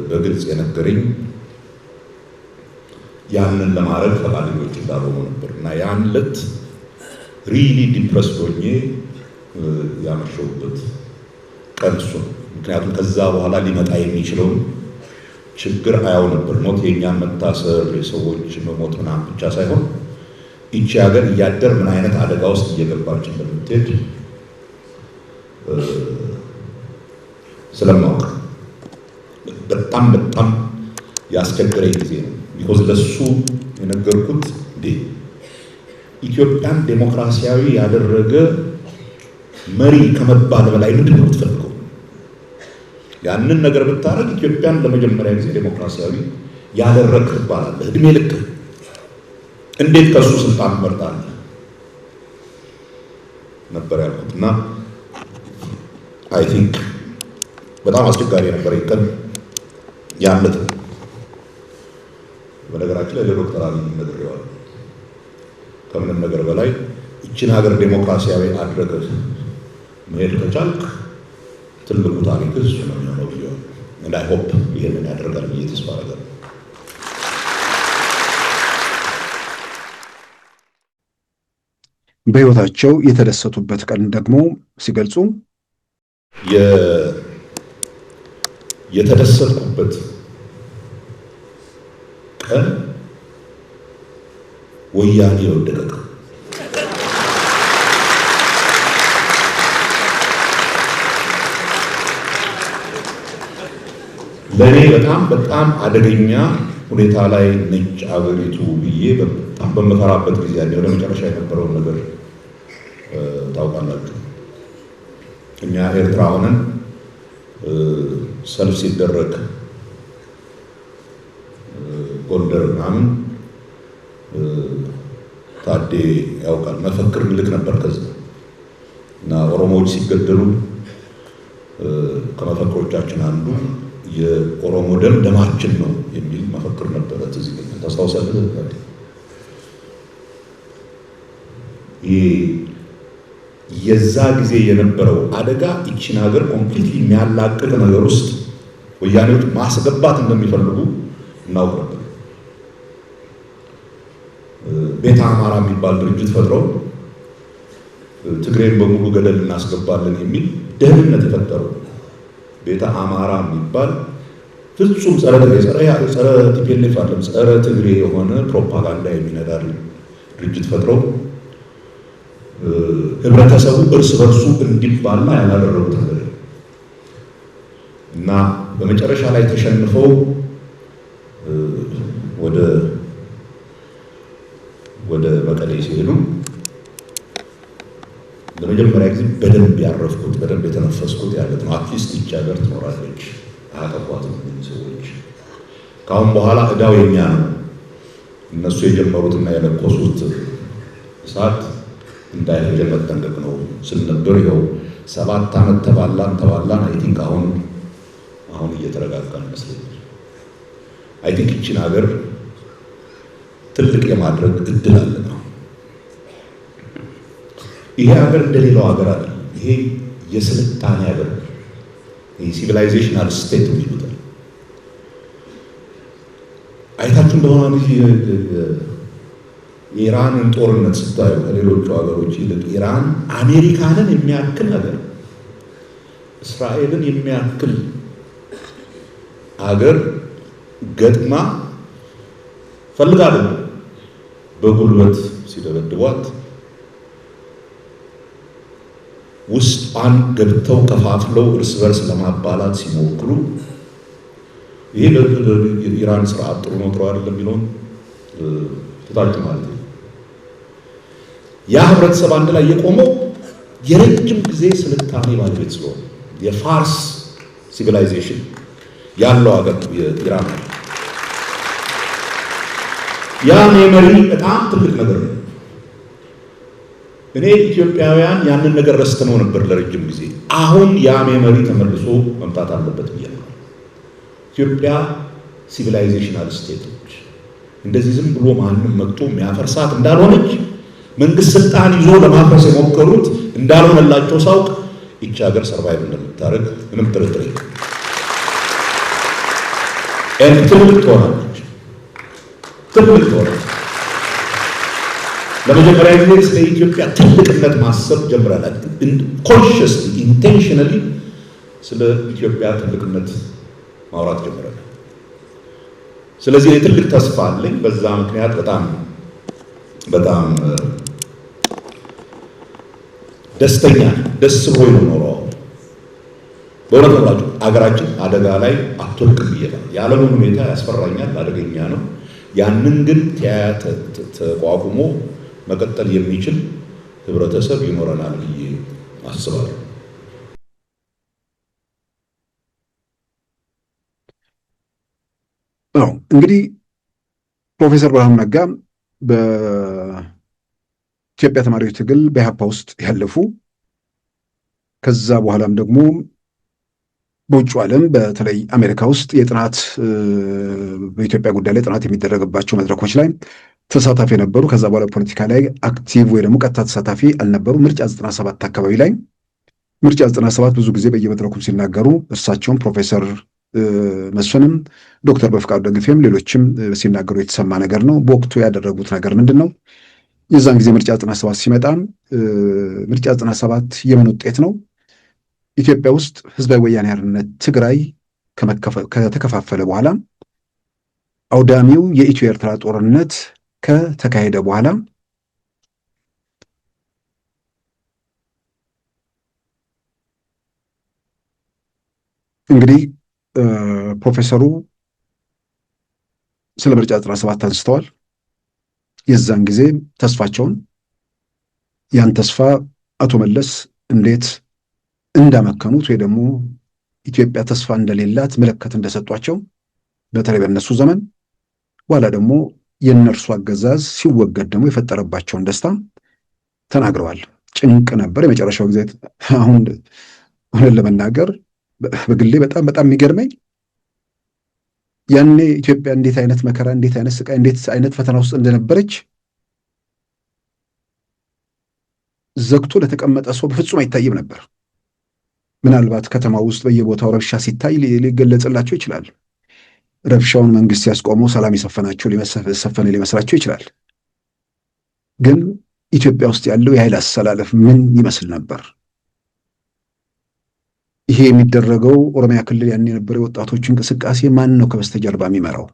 በግልጽ የነገረኝ ያንን ለማድረግ ፈቃደኞች እንዳልሆኑ ነበር እና ያን ዕለት ሪሊ ዲፕረስ ሆኜ ያመሸሁበት ቀን እሱ ነው። ምክንያቱም ከዛ በኋላ ሊመጣ የሚችለውን ችግር አያው ነበር። ሞት የእኛን መታሰር የሰዎች መሞት ምናምን ብቻ ሳይሆን ይቺ ሀገር እያደር ምን አይነት አደጋ ውስጥ እየገባች እንደምትሄድ ስለማወቅ በጣም ያስቸገረኝ ጊዜ ነው። ቢኮዝ ለሱ የነገርኩት ኢትዮጵያን ዴሞክራሲያዊ ያደረገ መሪ ከመባል በላይ ምንድን ነው የምትፈልገው? ያንን ነገር ብታረግ ኢትዮጵያን ለመጀመሪያ ጊዜ ዴሞክራሲያዊ ያደረግህ ትባላለህ። እድሜ ልክ እንዴት ከሱ ስልጣን መርጣለህ ነበር ያልኩት እና አይ ቲንክ በጣም አስቸጋሪ ነበር ይቀን ያለት። በነገራችን ላይ ለዶክተር አብይ ነግሬዋለሁ። ከምንም ነገር በላይ እቺን ሀገር ዴሞክራሲያዊ አድርገህ መሄድ ከቻልክ ትልቁ ታሪክ እሱ ነው የሚሆነው ብዬዋለሁ። and I hope ይሄንን ያደርጋል ብዬ ተስፋ አደርጋለሁ። በህይወታቸው የተደሰቱበት ቀን ደግሞ ሲገልጹ የተደሰትኩበት ቀን ወያኔ የወደቀ ቀን ለኔ በጣም አደገኛ ሁኔታ ላይ ነጭ አገሪቱ ብዬ በጣም በመፈራበት ጊዜ ያለው ለመጨረሻ የነበረውን ነገር ታውቃላችሁ። እኛ ኤርትራ ሆነን ሰልፍ ሲደረግ ጎንደር ምናምን ታዴ ያውቃል መፈክር ልክ ነበር ከዛ እና ኦሮሞዎች ሲገደሉ ከመፈክሮቻችን አንዱ የኦሮሞ ደም ደማችን ነው የሚል መፈክር ነበር። እዚህ ግን ታስታውሳለህ? የዛ ጊዜ የነበረው አደጋ እቺን ሀገር ኮምፕሊትሊ የሚያላቅቅ ነገር ውስጥ ወያኔዎች ማስገባት እንደሚፈልጉ እናውቅ ነበር። ቤተ አማራ የሚባል ድርጅት ፈጥረው ትግሬን በሙሉ ገደል እናስገባለን የሚል ደህንነት የፈጠሩ ቤተ አማራ የሚባል ፍጹም ጸረ ቲፒኤልኤፍ አይደለም ጸረ ትግሬ የሆነ ፕሮፓጋንዳ የሚነዳ ድርጅት ፈጥረው ህብረተሰቡ እርስ በርሱ እንዲባላ ያላደረጉት ነገር እና በመጨረሻ ላይ ተሸንፈው ወደ መቀሌ ሲሄዱ ለመጀመሪያ ጊዜ በደንብ ያረፍኩት በደንብ የተነፈስኩት ያለት ነው። አትሊስት ይህች ሀገር ትኖራለች፣ አያጠፏትም ሰዎች። ካሁን በኋላ እዳው የኛ ነው። እነሱ የጀመሩትና የለኮሱት እሳት እንዳይፈጀ መጠንቀቅ ነው ስንነበር ይኸው 7 ዓመት ተባላን። አይ ቲንክ አሁን እየተረጋጋን ይመስለኛል። አይ ቲንክ ይህችን ሀገር ትልቅ የማድረግ እድል አለ ነው። ይሄ ሀገር እንደሌላው ሀገር አይደለም። ይሄ የስልጣኔ ሀገር ነው። ይሄ ሲቪላይዜሽናል ስቴት የሚሉታል። አይታችሁ እንደሆነ የኢራንን ጦርነት ስታዩ ከሌሎቹ ሀገሮች ይልቅ ኢራን አሜሪካንን የሚያክል ሀገር፣ እስራኤልን የሚያክል ሀገር ገጥማ ፈልጋለሁ በጉልበት ሲደበድቧት ውስጧን ገብተው ከፋፍለው እርስ በርስ ለማባላት ሲሞክሩ ይሄ ለኢራን ስርዓት ጥሩ ነው ጥሩ አይደለም የሚለውን ትታችሁ ማለት ነው። ያ ህብረተሰብ አንድ ላይ የቆመው የረጅም ጊዜ ስልጣኔ ባለቤት ስለሆነ የፋርስ ሲቪላይዜሽን ያለው ሀገር የኢራን ያ ሜሞሪ በጣም ትልቅ ነገር ነው። እኔ ኢትዮጵያውያን ያንን ነገር ረስተነው ነበር ለረጅም ጊዜ። አሁን ያ ሜሞሪ ተመልሶ መምጣት አለበት ብዬ ነው። ኢትዮጵያ ሲቪላይዜሽናል ስቴቶች እንደዚህ ዝም ብሎ ማንም መጥቶ የሚያፈርሳት እንዳልሆነች መንግስት ስልጣን ይዞ ለማፍረስ የሞከሩት እንዳልሆነላቸው ሳውቅ ይቺ ሀገር ሰርቫይቭ እንደምታደርግ ምንም ጥርጥር የለም። ትልቅ ትሆናለች። ለመጀመሪያ ጊዜ ስለ ኢትዮጵያ ትልቅነት ማሰብ ጀምረናል። ኮንሽስሊ ኢንቴንሽናሊ ስለ ኢትዮጵያ ትልቅነት ማውራት ጀምረናል። ስለዚህ የትልቅ ተስፋ አለኝ። በዛ ምክንያት በጣም ደስተኛ ደስ ብሎኝ ነው ኖረው። በእውነት ነው አገራችን አደጋ ላይ አትወድቅም ብዬ ነው። የዓለሙን ሁኔታ ያስፈራኛል፣ አደገኛ ነው። ያንን ግን ተቋቁሞ መቀጠል የሚችል ህብረተሰብ ይኖረናል ብዬ አስባለሁ። እንግዲህ ፕሮፌሰር ብርሃኑ ነጋ በኢትዮጵያ ተማሪዎች ትግል በኢህአፓ ውስጥ ያለፉ ከዛ በኋላም ደግሞ በውጭ ዓለም በተለይ አሜሪካ ውስጥ የጥናት በኢትዮጵያ ጉዳይ ላይ ጥናት የሚደረግባቸው መድረኮች ላይ ተሳታፊ የነበሩ ከዛ በኋላ ፖለቲካ ላይ አክቲቭ ወይ ደግሞ ቀጥታ ተሳታፊ አልነበሩ። ምርጫ 97 አካባቢ ላይ ምርጫ 97 ብዙ ጊዜ በየመድረኩም ሲናገሩ እርሳቸውም ፕሮፌሰር መስፍንም ዶክተር በፍቃዱ ደግፌም ሌሎችም ሲናገሩ የተሰማ ነገር ነው። በወቅቱ ያደረጉት ነገር ምንድን ነው? የዛን ጊዜ ምርጫ 97 ሲመጣ ምርጫ 97 የምን ውጤት ነው? ኢትዮጵያ ውስጥ ህዝባዊ ወያኔ ሓርነት ትግራይ ከተከፋፈለ በኋላ አውዳሚው የኢትዮ ኤርትራ ጦርነት ከተካሄደ በኋላ እንግዲህ ፕሮፌሰሩ ስለ ምርጫ 97 አንስተዋል። የዛን ጊዜ ተስፋቸውን ያን ተስፋ አቶ መለስ እንዴት እንዳመከኑት ወይ ደግሞ ኢትዮጵያ ተስፋ እንደሌላት ምልክት እንደሰጧቸው በተለይ በእነሱ ዘመን በኋላ ደግሞ የእነርሱ አገዛዝ ሲወገድ ደግሞ የፈጠረባቸውን ደስታ ተናግረዋል። ጭንቅ ነበር የመጨረሻው ጊዜ። አሁን ለመናገር በግሌ በጣም የሚገርመኝ ያኔ ኢትዮጵያ እንዴት አይነት መከራ፣ እንዴት አይነት ስቃይ፣ እንዴት አይነት ፈተና ውስጥ እንደነበረች ዘግቶ ለተቀመጠ ሰው በፍጹም አይታይም ነበር። ምናልባት ከተማ ውስጥ በየቦታው ረብሻ ሲታይ ሊገለጽላቸው ይችላል። ረብሻውን መንግስት ያስቆመው ሰላም የሰፈነ ሊመስላቸው ይችላል። ግን ኢትዮጵያ ውስጥ ያለው የኃይል አሰላለፍ ምን ይመስል ነበር? ይሄ የሚደረገው ኦሮሚያ ክልል ያን የነበረው የወጣቶች እንቅስቃሴ ማን ነው ከበስተጀርባ የሚመራው?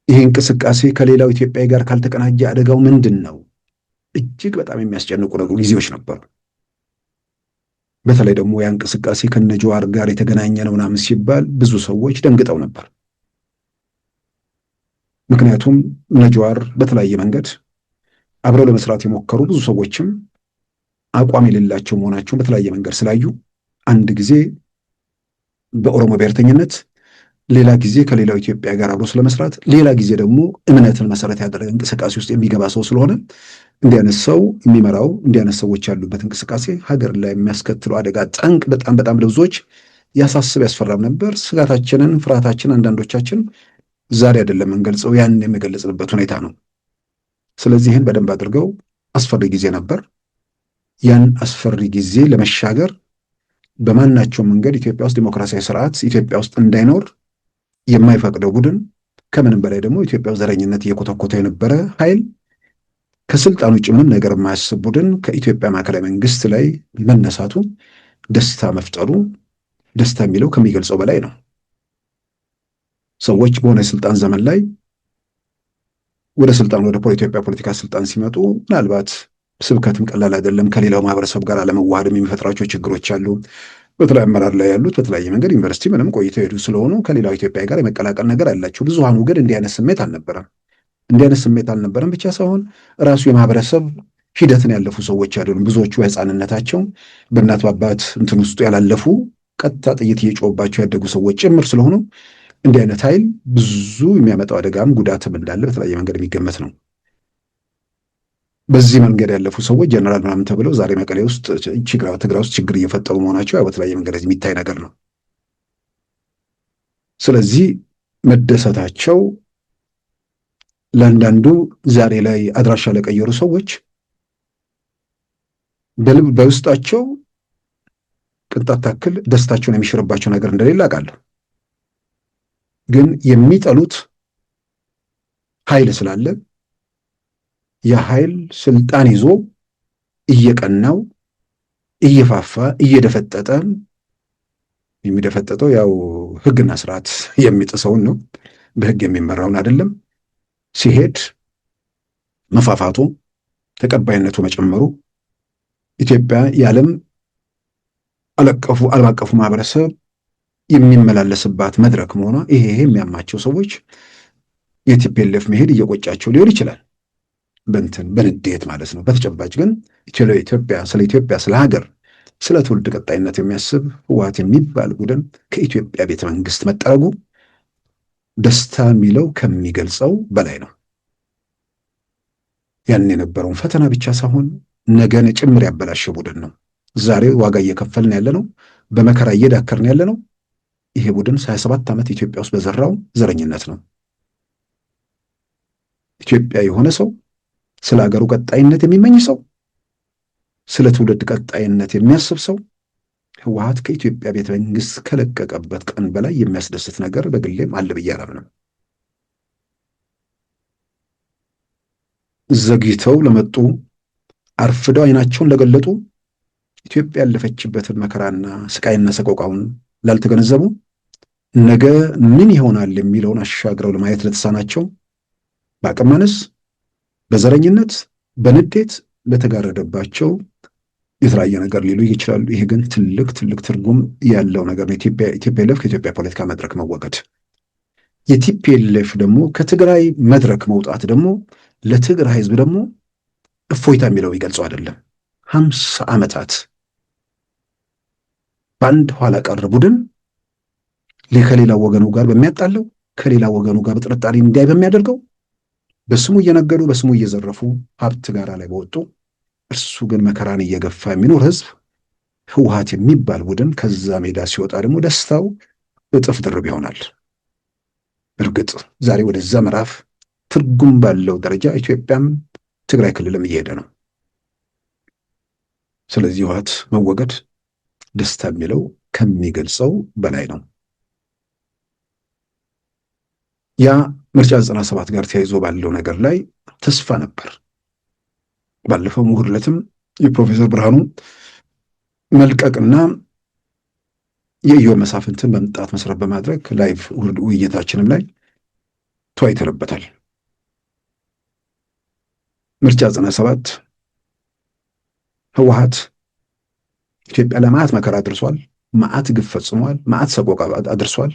ይሄ እንቅስቃሴ ከሌላው ኢትዮጵያዊ ጋር ካልተቀናጀ አደጋው ምንድን ነው? እጅግ በጣም የሚያስጨንቁ ጊዜዎች ነበሩ። በተለይ ደግሞ ያ እንቅስቃሴ ከነጀዋር ጋር የተገናኘ ነው ምናምን ሲባል ብዙ ሰዎች ደንግጠው ነበር። ምክንያቱም ነጀዋር በተለያየ መንገድ አብረው ለመስራት የሞከሩ ብዙ ሰዎችም አቋም የሌላቸው መሆናቸውን በተለያየ መንገድ ስላዩ አንድ ጊዜ በኦሮሞ ብሔርተኝነት፣ ሌላ ጊዜ ከሌላው ኢትዮጵያ ጋር አብሮ ስለመስራት፣ ሌላ ጊዜ ደግሞ እምነትን መሰረት ያደረገ እንቅስቃሴ ውስጥ የሚገባ ሰው ስለሆነ እንዲያነስ ሰው የሚመራው እንዲያነስ ሰዎች ያሉበት እንቅስቃሴ ሀገር ላይ የሚያስከትለው አደጋ ጠንቅ በጣም ለብዙዎች ያሳስብ ያስፈራም ነበር። ስጋታችንን፣ ፍርሃታችን አንዳንዶቻችን ዛሬ አይደለም እንገልጸው ያን የሚገለጽበት ሁኔታ ነው። ስለዚህ ይህን በደንብ አድርገው አስፈሪ ጊዜ ነበር። ያን አስፈሪ ጊዜ ለመሻገር በማናቸው መንገድ ኢትዮጵያ ውስጥ ዲሞክራሲያዊ ስርዓት ኢትዮጵያ ውስጥ እንዳይኖር የማይፈቅደው ቡድን፣ ከምንም በላይ ደግሞ ኢትዮጵያ ውስጥ ዘረኝነት እየኮተኮተ የነበረ ኃይል፣ ከስልጣን ውጭ ምንም ነገር የማያስብ ቡድን ከኢትዮጵያ ማዕከላዊ መንግስት ላይ መነሳቱ ደስታ መፍጠሩ ደስታ የሚለው ከሚገልጸው በላይ ነው። ሰዎች በሆነ የስልጣን ዘመን ላይ ወደ ኢትዮጵያ ፖለቲካ ስልጣን ሲመጡ ምናልባት ስብከትም ቀላል አይደለም። ከሌላው ማህበረሰብ ጋር አለመዋሃድም የሚፈጥራቸው ችግሮች አሉ። በተለይ አመራር ላይ ያሉት በተለያየ መንገድ ዩኒቨርሲቲ ምንም ቆይተው ሄዱ ስለሆኑ ከሌላው ኢትዮጵያ ጋር የመቀላቀል ነገር አላቸው። ብዙሃኑ ግን እንዲህ አይነት ስሜት አልነበረም። እንዲህ አይነት ስሜት አልነበረም ብቻ ሳይሆን ራሱ የማህበረሰብ ሂደትን ያለፉ ሰዎች አይደሉም። ብዙዎቹ በህፃንነታቸው በእናት በአባት እንትን ውስጡ ያላለፉ ቀጥታ ጥይት እየጮህባቸው ያደጉ ሰዎች ጭምር ስለሆኑ እንዲህ አይነት ኃይል ብዙ የሚያመጣው አደጋም ጉዳትም እንዳለ በተለያየ መንገድ የሚገመት ነው። በዚህ መንገድ ያለፉ ሰዎች ጀነራል ምናምን ተብለው ዛሬ መቀሌ ውስጥ ትግራይ ውስጥ ችግር እየፈጠሩ መሆናቸው ያው በተለያየ መንገድ የሚታይ ነገር ነው። ስለዚህ መደሰታቸው ለአንዳንዱ ዛሬ ላይ አድራሻ ለቀየሩ ሰዎች በውስጣቸው ቅንጣት ታክል ደስታቸውን የሚሽርባቸው ነገር እንደሌለ አውቃለሁ። ግን የሚጠሉት ኃይል ስላለ ያ ኃይል ስልጣን ይዞ እየቀናው እየፋፋ እየደፈጠጠ የሚደፈጠጠው ያው ሕግና ስርዓት የሚጥሰውን ነው፣ በሕግ የሚመራውን አይደለም። ሲሄድ መፋፋቱ ተቀባይነቱ መጨመሩ ኢትዮጵያ የዓለም ዓለም አቀፉ ማህበረሰብ የሚመላለስባት መድረክ መሆኗ ይሄ የሚያማቸው ሰዎች የቲፒኤልኤፍ መሄድ እየቆጫቸው ሊሆን ይችላል። በንዴት ማለት ነው። በተጨባጭ ግን ስለ ኢትዮጵያ ስለ ሀገር ስለ ትውልድ ቀጣይነት የሚያስብ ህወሓት የሚባል ቡድን ከኢትዮጵያ ቤተ መንግስት መጠረጉ ደስታ የሚለው ከሚገልጸው በላይ ነው። ያን የነበረውን ፈተና ብቻ ሳይሆን ነገን ጭምር ያበላሸ ቡድን ነው። ዛሬ ዋጋ እየከፈልን ያለ ነው፣ በመከራ እየዳከርን ያለ ነው። ይሄ ቡድን 27 ዓመት ኢትዮጵያ ውስጥ በዘራው ዘረኝነት ነው። ኢትዮጵያ የሆነ ሰው ስለ ሀገሩ ቀጣይነት የሚመኝ ሰው ስለ ትውልድ ቀጣይነት የሚያስብ ሰው ህወሓት ከኢትዮጵያ ቤተ መንግስት ከለቀቀበት ቀን በላይ የሚያስደስት ነገር በግሌም አለ ብዬ አላምንም። ዘግይተው ለመጡ አርፍደው አይናቸውን ለገለጡ ኢትዮጵያ ያለፈችበትን መከራና ስቃይና ሰቆቃውን ላልተገነዘቡ ነገ ምን ይሆናል የሚለውን አሻግረው ለማየት ለተሳናቸው በአቅም ማነስ በዘረኝነት በንዴት ለተጋረደባቸው የተለያየ ነገር ሊሉ ይችላሉ። ይሄ ግን ትልቅ ትርጉም ያለው ነገር ነው። ቲፒኤልኤፍ ከኢትዮጵያ ፖለቲካ መድረክ መወገድ፣ የቲፒኤልኤፍ ደግሞ ከትግራይ መድረክ መውጣት ደግሞ ለትግራይ ህዝብ ደግሞ እፎይታ የሚለው ይገልጸው አይደለም። 50 ዓመታት በአንድ ኋላ ቀር ቡድን ከሌላ ወገኑ ጋር በሚያጣለው ከሌላ ወገኑ ጋር በጥርጣሬ እንዲያይ በሚያደርገው በስሙ እየነገዱ በስሙ እየዘረፉ ሀብት ጋራ ላይ በወጡ እርሱ ግን መከራን እየገፋ የሚኖር ህዝብ ህወሓት የሚባል ቡድን ከዛ ሜዳ ሲወጣ ደግሞ ደስታው እጥፍ ድርብ ይሆናል። እርግጥ ዛሬ ወደዛ ምዕራፍ ትርጉም ባለው ደረጃ ኢትዮጵያም ትግራይ ክልልም እየሄደ ነው። ስለዚህ ህወሓት መወገድ ደስታ የሚለው ከሚገልጸው በላይ ነው። ያ ምርጫ 97 ጋር ተያይዞ ባለው ነገር ላይ ተስፋ ነበር። ባለፈው እሑድ ዕለትም የፕሮፌሰር ብርሃኑ መልቀቅና የኢዮብ መሳፍንትን መምጣት መሰረት በማድረግ ላይቭ ውይይታችንም ላይ ተወያይተንበታል። ምርጫ 97 ህወሓት ኢትዮጵያ ለማዕት መከራ አድርሷል፣ ማዕት ግፍ ፈጽሟል፣ ማዕት ሰቆቃ አድርሷል።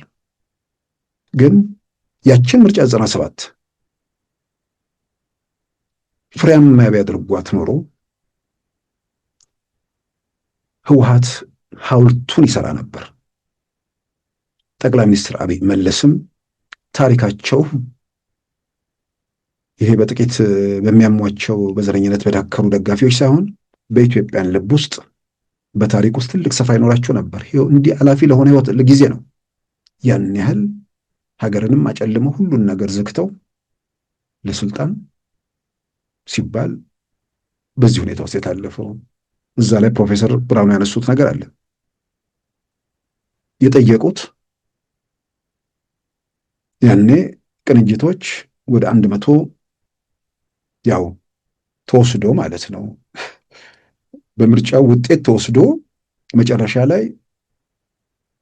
ግን ያችን ምርጫ 97 ፍሬያማ ቢያደርጓት ኖሮ ህወሓት ሐውልቱን ይሰራ ነበር። ጠቅላይ ሚኒስትር አብይ መለስም ታሪካቸው ይሄ በጥቂት በሚያሟቸው በዘረኝነት በዳከሩ ደጋፊዎች ሳይሆን በኢትዮጵያን ልብ ውስጥ በታሪክ ውስጥ ትልቅ ስፍራ ይኖራቸው ነበር። ይኸው እንዲህ አላፊ ለሆነ ህይወት ጊዜ ነው። ያን ያህል ሀገርንም አጨልመው ሁሉን ነገር ዘግተው ለስልጣን ሲባል በዚህ ሁኔታ ውስጥ የታለፈው እዛ ላይ ፕሮፌሰር ብርሃኑ ያነሱት ነገር አለ። የጠየቁት ያኔ ቅንጅቶች ወደ 100 ያው ተወስዶ ማለት ነው በምርጫው ውጤት ተወስዶ መጨረሻ ላይ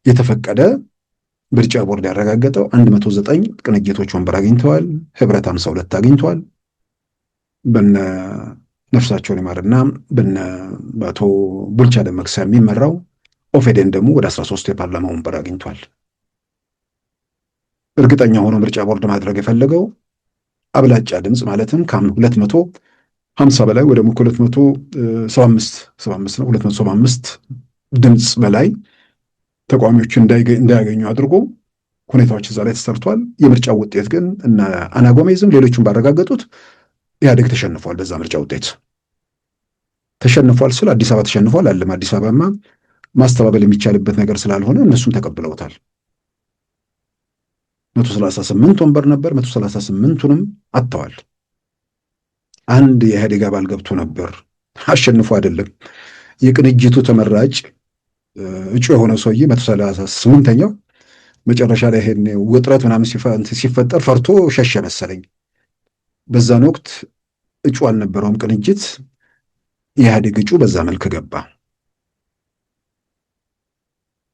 የተፈቀደ ምርጫ ቦርድ ያረጋገጠው 109 ቅንጅቶች ወንበር አግኝተዋል። ህብረት 52 አግኝተዋል። በነ ነፍሳቸውን ይማርና በአቶ ቡልቻ ደመቅሳ የሚመራው ኦፌዴን ደግሞ ወደ 13 የፓርላማ ወንበር አግኝቷል። እርግጠኛ ሆኖ ምርጫ ቦርድ ማድረግ የፈለገው አብላጫ ድምፅ ማለትም ከ250 በላይ ወደ 275 ነው 275 ድምፅ በላይ ተቃዋሚዎች እንዳያገኙ አድርጎ ሁኔታዎች እዛ ላይ ተሰርቷል። የምርጫው ውጤት ግን እነ አና ጎሜዝም ሌሎቹም ባረጋገጡት ኢህአዴግ ተሸንፏል። በዛ ምርጫ ውጤት ተሸንፏል ስል አዲስ አበባ ተሸንፏል አለም። አዲስ አበባማ ማስተባበል የሚቻልበት ነገር ስላልሆነ እነሱም ተቀብለውታል። 138 ወንበር ነበር፣ 138ቱንም አጥተዋል። አንድ የኢህአዴግ አባል ገብቶ ነበር፣ አሸንፎ አይደለም። የቅንጅቱ ተመራጭ እጩ የሆነ ሰውዬ 138ኛው መጨረሻ ላይ ይሄን ውጥረት ምናምን ሲፈጠር ፈርቶ ሸሸ መሰለኝ። በዛን ወቅት እጩ አልነበረውም ቅንጅት፣ የኢህአዴግ እጩ በዛ መልክ ገባ።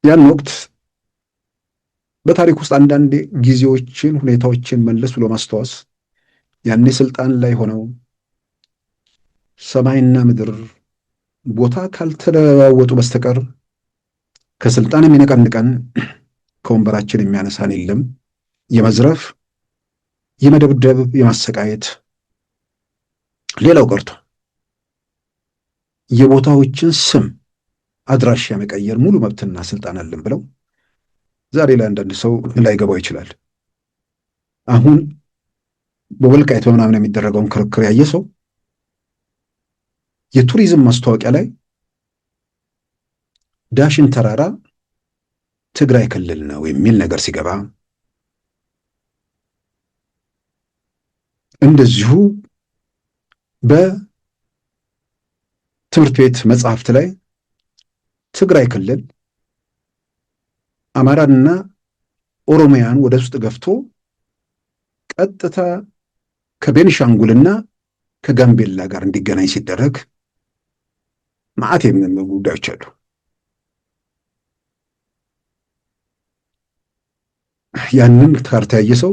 ያን ወቅት በታሪክ ውስጥ አንዳንዴ ጊዜዎችን ሁኔታዎችን መለስ ብሎ ማስታወስ ያኔ ስልጣን ላይ ሆነው ሰማይና ምድር ቦታ ካልተለዋወጡ በስተቀር ከስልጣን የሚነቀንቀን ከወንበራችን የሚያነሳን የለም። የመዝረፍ፣ የመደብደብ፣ የማሰቃየት ሌላው ቀርቶ የቦታዎችን ስም አድራሻ መቀየር ሙሉ መብትና ስልጣን አለን ብለው ዛሬ ላይ አንዳንድ ሰው ላይገባው ይችላል። አሁን በወልቃይት በምናምን የሚደረገውን ክርክር ያየ ሰው የቱሪዝም ማስታወቂያ ላይ ዳሽን ተራራ ትግራይ ክልል ነው የሚል ነገር ሲገባ፣ እንደዚሁ በትምህርት ቤት መጽሐፍት ላይ ትግራይ ክልል አማራንና ኦሮሚያን ወደ ውስጥ ገፍቶ ቀጥታ ከቤንሻንጉልና ከጋምቤላ ጋር እንዲገናኝ ሲደረግ ማዕት የሚነው ጉዳዮች አሉ። ያንን ካርታ ያየ ሰው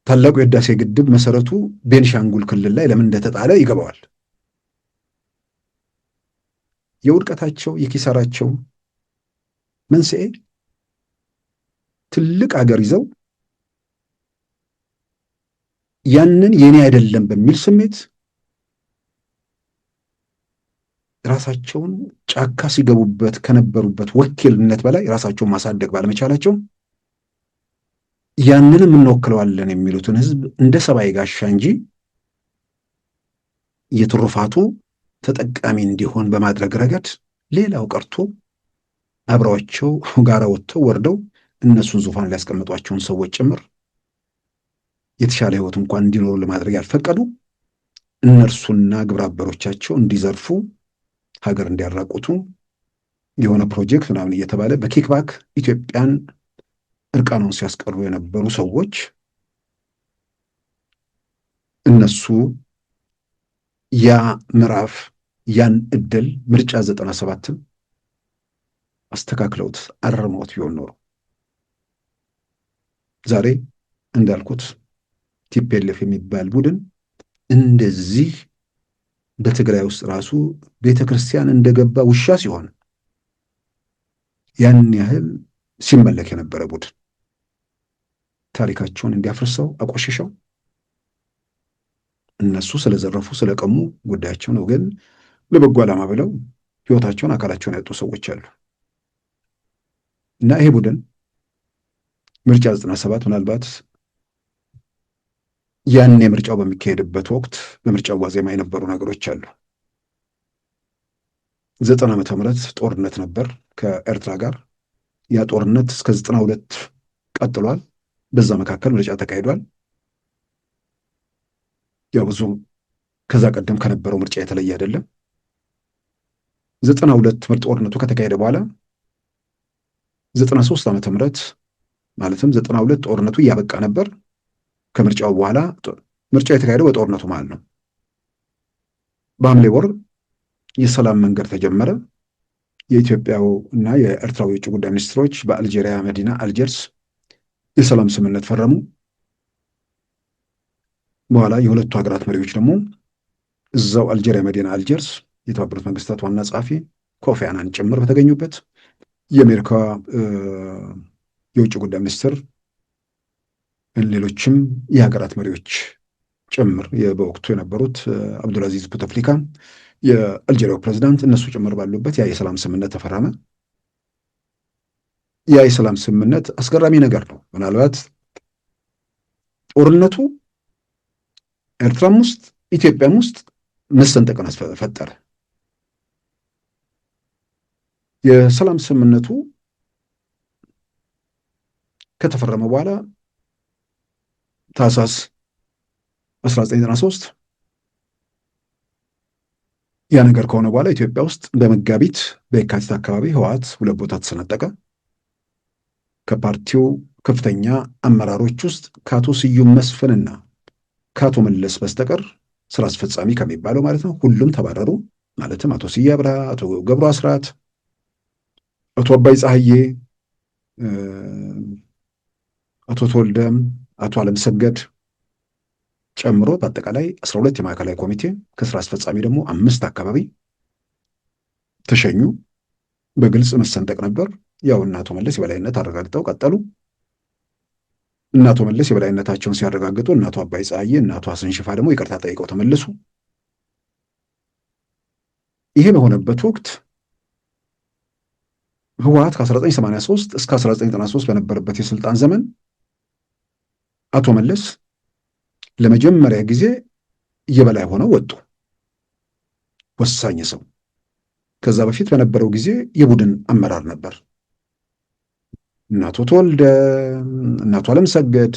ታላቁ የህዳሴ ግድብ መሰረቱ ቤንሻንጉል ክልል ላይ ለምን እንደተጣለ ይገባዋል። የውድቀታቸው የኪሳራቸው መንስኤ ትልቅ አገር ይዘው ያንን የኔ አይደለም በሚል ስሜት ራሳቸውን ጫካ ሲገቡበት ከነበሩበት ወኪልነት በላይ ራሳቸውን ማሳደግ ባለመቻላቸው ያንንም እንወክለዋለን የሚሉትን ህዝብ እንደ ሰባይ ጋሻ እንጂ የትሩፋቱ ተጠቃሚ እንዲሆን በማድረግ ረገድ ሌላው ቀርቶ አብረዋቸው ጋራ ወጥተው ወርደው እነሱን ዙፋን ሊያስቀምጧቸውን ሰዎች ጭምር የተሻለ ህይወት እንኳን እንዲኖሩ ለማድረግ ያልፈቀዱ እነርሱና ግብረ አበሮቻቸው እንዲዘርፉ ሀገር እንዲያራቁቱ የሆነ ፕሮጀክት ምናምን እየተባለ በኪክባክ ኢትዮጵያን እርቃኗን ሲያስቀሩ የነበሩ ሰዎች እነሱ ያ ምዕራፍ ያን እድል ምርጫ 97 አስተካክለውት አረመውት ቢሆን ኖሮ ዛሬ እንዳልኩት ቲፒኤልኤፍ የሚባል ቡድን እንደዚህ በትግራይ ውስጥ ራሱ ቤተክርስቲያን እንደገባ ውሻ ሲሆን ያን ያህል ሲመለክ የነበረ ቡድን ታሪካቸውን እንዲያፈርሰው አቆሽሸው እነሱ ስለዘረፉ ስለቀሙ ጉዳያቸው ነው። ግን ለበጎ ዓላማ ብለው ህይወታቸውን አካላቸውን ያጡ ሰዎች አሉ እና ይሄ ቡድን ምርጫ 97 ምናልባት ያን የምርጫው በሚካሄድበት ወቅት በምርጫው ዋዜማ የነበሩ ነገሮች አሉ። 90 ዓመተ ምህረት ጦርነት ነበር ከኤርትራ ጋር። ያ ጦርነት እስከ 92 ቀጥሏል። በዛ መካከል ምርጫ ተካሂዷል። ያው ብዙ ከዛ ቀደም ከነበረው ምርጫ የተለየ አይደለም። 92 ምርጫ ጦርነቱ ከተካሄደ በኋላ 93 ዓመተ ምህረት ማለትም 92 ጦርነቱ እያበቃ ነበር። ከምርጫው በኋላ ምርጫ የተካሄደው በጦርነቱ ማለት ነው። በሐምሌ ወር የሰላም መንገድ ተጀመረ። የኢትዮጵያው እና የኤርትራው የውጭ ጉዳይ ሚኒስትሮች በአልጄሪያ መዲና አልጀርስ የሰላም ስምምነት ፈረሙ። በኋላ የሁለቱ ሀገራት መሪዎች ደግሞ እዛው አልጄሪያ መዲና አልጀርስ የተባበሩት መንግስታት ዋና ጸሐፊ ኮፊ አናን ጭምር በተገኙበት የአሜሪካ የውጭ ጉዳይ ሚኒስትር ሌሎችም የሀገራት መሪዎች ጭምር በወቅቱ የነበሩት አብዱልአዚዝ ቡተፍሊካ የአልጄሪያው ፕሬዚዳንት እነሱ ጭምር ባሉበት ያ የሰላም ስምምነት ተፈረመ። ያ የሰላም ስምምነት አስገራሚ ነገር ነው። ምናልባት ጦርነቱ ኤርትራም ውስጥ ኢትዮጵያም ውስጥ መሰንጠቅን ፈጠረ። የሰላም ስምምነቱ ከተፈረመ በኋላ ታህሳስ 1993 ያ ነገር ከሆነ በኋላ ኢትዮጵያ ውስጥ በመጋቢት በየካቲት አካባቢ ህወሓት 2 ቦታ ተሰነጠቀ። ከፓርቲው ከፍተኛ አመራሮች ውስጥ ከአቶ ስዩም መስፍንና ከአቶ መለስ በስተቀር ስራ አስፈጻሚ ከሚባለው ማለት ነው ሁሉም ተባረሩ። ማለትም አቶ ስዬ አብርሃ፣ አቶ ገብሩ አስራት፣ አቶ አባይ ፀሐዬ፣ አቶ ተወልደም፣ አቶ አለምሰገድ ጨምሮ በአጠቃላይ 12 የማዕከላዊ ኮሚቴ ከስራ አስፈጻሚ ደግሞ 5 አካባቢ ተሸኙ። በግልጽ መሰንጠቅ ነበር። ያው እና አቶ መለስ የበላይነት አረጋግጠው ቀጠሉ። እና አቶ መለስ የበላይነታቸውን ሲያረጋግጡ እና አቶ አባይ ፀሐዬ እና አቶ ሐሰን ሽፋ ደግሞ ይቅርታ ጠይቀው ተመለሱ። ይሄ በሆነበት ወቅት ህወሓት ከ1983 እስከ 1993 በነበረበት የስልጣን ዘመን አቶ መለስ ለመጀመሪያ ጊዜ የበላይ ሆነው ወጡ። ወሳኝ ሰው። ከዛ በፊት በነበረው ጊዜ የቡድን አመራር ነበር። እናቶ ተወልደ፣ እናቶ አለምሰገድ፣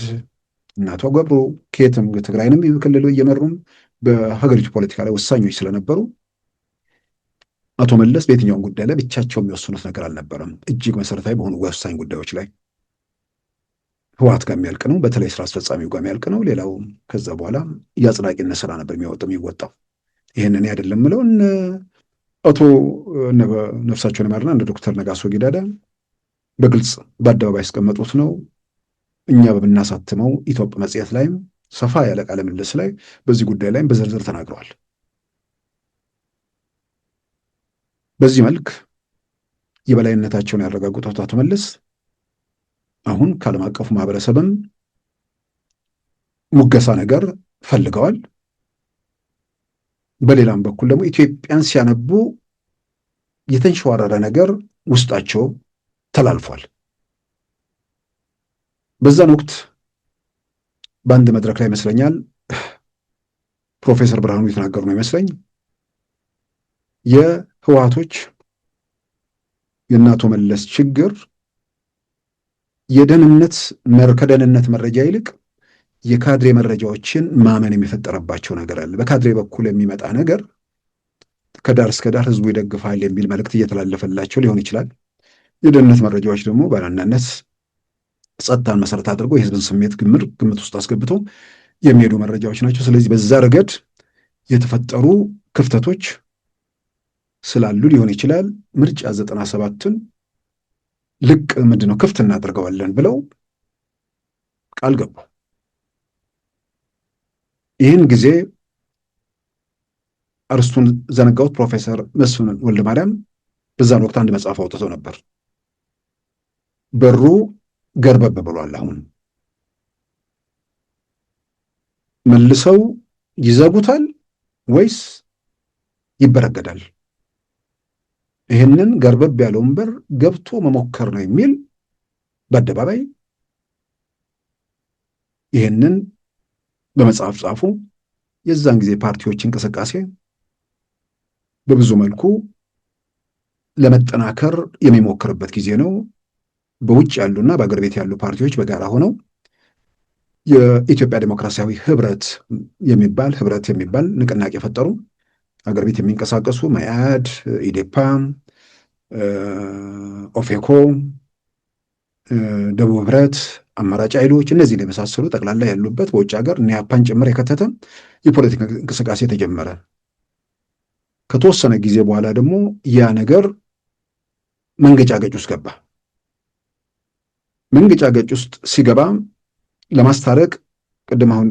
እናቶ ገብሩ ከየትም ትግራይንም ክልል እየመሩም በሀገሪቱ ፖለቲካ ላይ ወሳኞች ስለነበሩ አቶ መለስ በየትኛውም ጉዳይ ላይ ብቻቸው የሚወስኑት ነገር አልነበረም። እጅግ መሰረታዊ በሆኑ ወሳኝ ጉዳዮች ላይ ህወሓት ጋር የሚያልቅ ነው፣ በተለይ ስራ አስፈጻሚው ጋር የሚያልቅ ነው። ሌላው ከዛ በኋላ የአጽዳቂነት ስራ ነበር የሚወጣው። ይህንን አይደለም ምለው አቶ ነፍሳቸውን ይማርና እንደ ዶክተር ነጋሶ ጊዳዳ በግልጽ በአደባባይ ያስቀመጡት ነው። እኛ በምናሳትመው ኢትዮጵ መጽሔት ላይም ሰፋ ያለ ቃለ ምልልስ ላይ በዚህ ጉዳይ ላይም በዝርዝር ተናግረዋል። በዚህ መልክ የበላይነታቸውን ያረጋግጡት አቶ መለስ አሁን ከዓለም አቀፉ ማህበረሰብም ሙገሳ ነገር ፈልገዋል። በሌላም በኩል ደግሞ ኢትዮጵያን ሲያነቡ የተንሸዋረረ ነገር ውስጣቸው ተላልፏል። በዛን ወቅት በአንድ መድረክ ላይ ይመስለኛል ፕሮፌሰር ብርሃኑ የተናገሩ ነው ይመስለኝ የህወሓቶች የእነ አቶ መለስ ችግር ከደህንነት መረጃ ይልቅ የካድሬ መረጃዎችን ማመን የሚፈጠረባቸው ነገር አለ። በካድሬ በኩል የሚመጣ ነገር ከዳር እስከ ዳር ህዝቡ ይደግፋል የሚል መልእክት እየተላለፈላቸው ሊሆን ይችላል። የደህንነት መረጃዎች ደግሞ በዋናነት ጸጥታን መሰረት አድርጎ የህዝብን ስሜት ግምት ውስጥ አስገብቶ የሚሄዱ መረጃዎች ናቸው። ስለዚህ በዛ ረገድ የተፈጠሩ ክፍተቶች ስላሉ ሊሆን ይችላል ምርጫ 97ን ልቅ ምንድነው ክፍት እናደርገዋለን ብለው ቃል ገቡ። ይህን ጊዜ አርስቱን ዘነጋውት ፕሮፌሰር መስፍን ወልደ ማርያም በዛን ወቅት አንድ መጽሐፍ አውጥተው ነበር። በሩ ገርበብ ብሏል። አሁን መልሰው ይዘጉታል ወይስ ይበረገዳል? ይህንን ገርበብ ያለውን በር ገብቶ መሞከር ነው የሚል በአደባባይ ይህንን በመጽሐፍ ጻፉ። የዛን ጊዜ ፓርቲዎች እንቅስቃሴ በብዙ መልኩ ለመጠናከር የሚሞክርበት ጊዜ ነው። በውጭ ያሉና በአገር ቤት ያሉ ፓርቲዎች በጋራ ሆነው የኢትዮጵያ ዴሞክራሲያዊ ህብረት የሚባል ንቅናቄ ፈጠሩ። አገር ቤት የሚንቀሳቀሱ መያድ፣ ኢዴፓ፣ ኦፌኮ፣ ደቡብ ህብረት፣ አማራጭ ኃይሎች እነዚህን የመሳሰሉ ጠቅላላ ያሉበት በውጭ ሀገር ኒያፓን ጭምር የከተተ የፖለቲካ እንቅስቃሴ ተጀመረ። ከተወሰነ ጊዜ በኋላ ደግሞ ያ ነገር መንገጫገጭ ውስጥ ገባ። መንገጫገጭ ውስጥ ሲገባ ለማስታረቅ ቅድም አሁን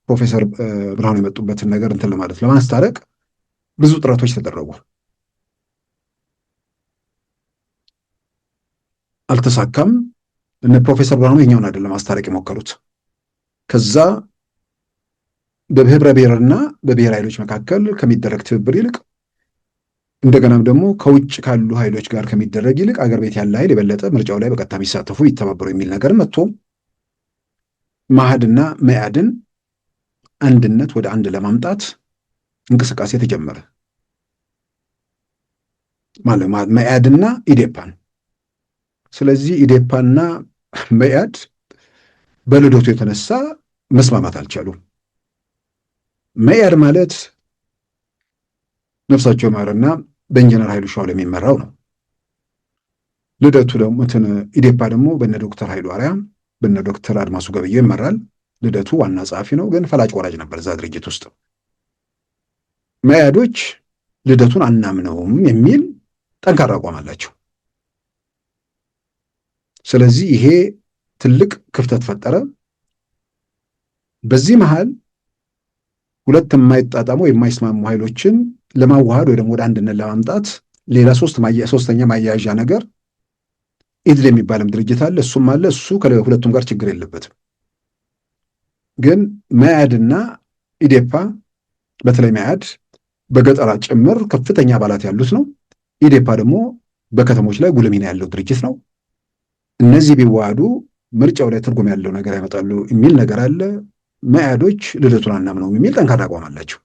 ፕሮፌሰር ብርሃኑ የመጡበትን ነገር እንትን ለማለት ለማስታረቅ ብዙ ጥረቶች ተደረጉ፣ አልተሳካም። እነ ፕሮፌሰር ብርሃኑ የኛውን አይደለም ማስታረቅ የሞከሩት። ከዛ በህብረ ብሔርና በብሔር ኃይሎች መካከል ከሚደረግ ትብብር ይልቅ እንደገናም ደግሞ ከውጭ ካሉ ኃይሎች ጋር ከሚደረግ ይልቅ አገር ቤት ያለ ኃይል የበለጠ ምርጫው ላይ በቀጥታ የሚሳተፉ ይተባበሩ የሚል ነገር መጥቶ መኢአድና መኢአድን አንድነት ወደ አንድ ለማምጣት እንቅስቃሴ ተጀመረ። ማለት መኢአድና ኢዴፓን። ስለዚህ ኢዴፓና መኢአድ በልደቱ የተነሳ መስማማት አልቻሉም። መኢአድ ማለት ነፍሳቸው ይማርና በኢንጂነር ኃይሉ ሻውል የሚመራው ነው። ልደቱ ደግሞ ኢዴፓ ደግሞ በነ ዶክተር ኃይሉ አርያም በነ ዶክተር አድማሱ ገበየሁ ይመራል። ልደቱ ዋና ጸሐፊ ነው፣ ግን ፈላጭ ቆራጭ ነበር እዛ ድርጅት ውስጥ። መኢአዶች ልደቱን አናምነውም የሚል ጠንካራ አቋም አላቸው። ስለዚህ ይሄ ትልቅ ክፍተት ፈጠረ። በዚህ መሃል ሁለት የማይጣጣሙ የማይስማሙ ኃይሎችን ለማዋሃድ ወይ ደግሞ ወደ አንድነት ለማምጣት ሌላ ሶስተኛ ማያያዣ ነገር ኢድል የሚባልም ድርጅት አለ። እሱም አለ። እሱ ከሁለቱም ጋር ችግር የለበትም። ግን መኢአድና ኢዴፓ በተለይ መኢአድ በገጠራት ጭምር ከፍተኛ አባላት ያሉት ነው። ኢዴፓ ደግሞ በከተሞች ላይ ጉልህ ሚና ያለው ድርጅት ነው። እነዚህ ቢዋሃዱ ምርጫው ላይ ትርጉም ያለው ነገር ያመጣሉ የሚል ነገር አለ። መኢአዶች ልደቱን አናምነውም የሚል ጠንካራ አቋም አላቸው።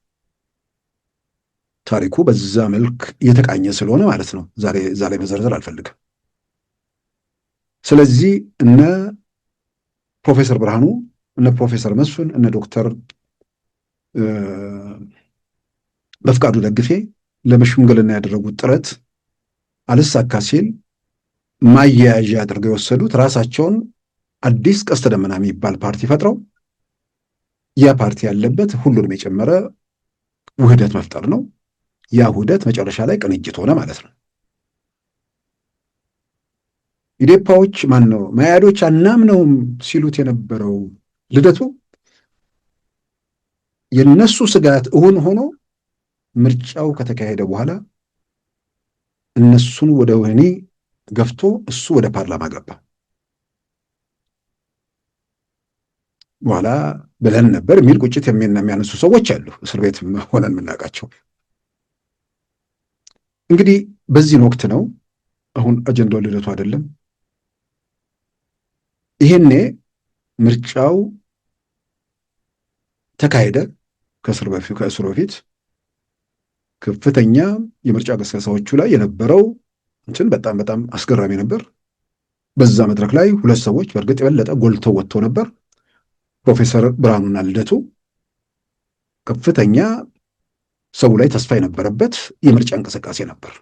ታሪኩ በዛ መልክ እየተቃኘ ስለሆነ ማለት ነው እዛ ላይ መዘርዘር አልፈልግም። ስለዚህ እነ ፕሮፌሰር ብርሃኑ፣ እነ ፕሮፌሰር መስፍን፣ እነ ዶክተር በፍቃዱ ደግፌ ለመሽምግልና ያደረጉት ጥረት አልሳካ ሲል ማያያዣ አድርገው የወሰዱት ራሳቸውን አዲስ ቀስተ ደመና የሚባል ፓርቲ ፈጥረው ያ ፓርቲ ያለበት ሁሉንም የጨመረ ውህደት መፍጠር ነው። ያ ውህደት መጨረሻ ላይ ቅንጅት ሆነ ማለት ነው። ኢዴፓዎች መኢአዶች አናምነውም ሲሉት የነበረው ልደቱ የነሱ ስጋት እውን ሆኖ ምርጫው ከተካሄደ በኋላ እነሱን ወደ ወህኒ ገፍቶ እሱ ወደ ፓርላማ ገባ። በኋላ ብለን ነበር የሚል ቁጭት የሚያነሱ ሰዎች አሉ፣ እስር ቤት ሆነን የምናውቃቸው። እንግዲህ በዚህን ወቅት ነው አሁን አጀንዳው ልደቱ አይደለም። ይሄኔ ምርጫው ተካሄደ። ከእስሩ በፊት ከፍተኛ የምርጫ ቅስቀሳዎቹ ላይ የነበረው እንትን በጣም በጣም አስገራሚ ነበር። በዛ መድረክ ላይ ሁለት ሰዎች በእርግጥ የበለጠ ጎልተው ወጥተው ነበር። ፕሮፌሰር ብርሃኑና ልደቱ ከፍተኛ ሰው ላይ ተስፋ የነበረበት የምርጫ እንቅስቃሴ ነበር።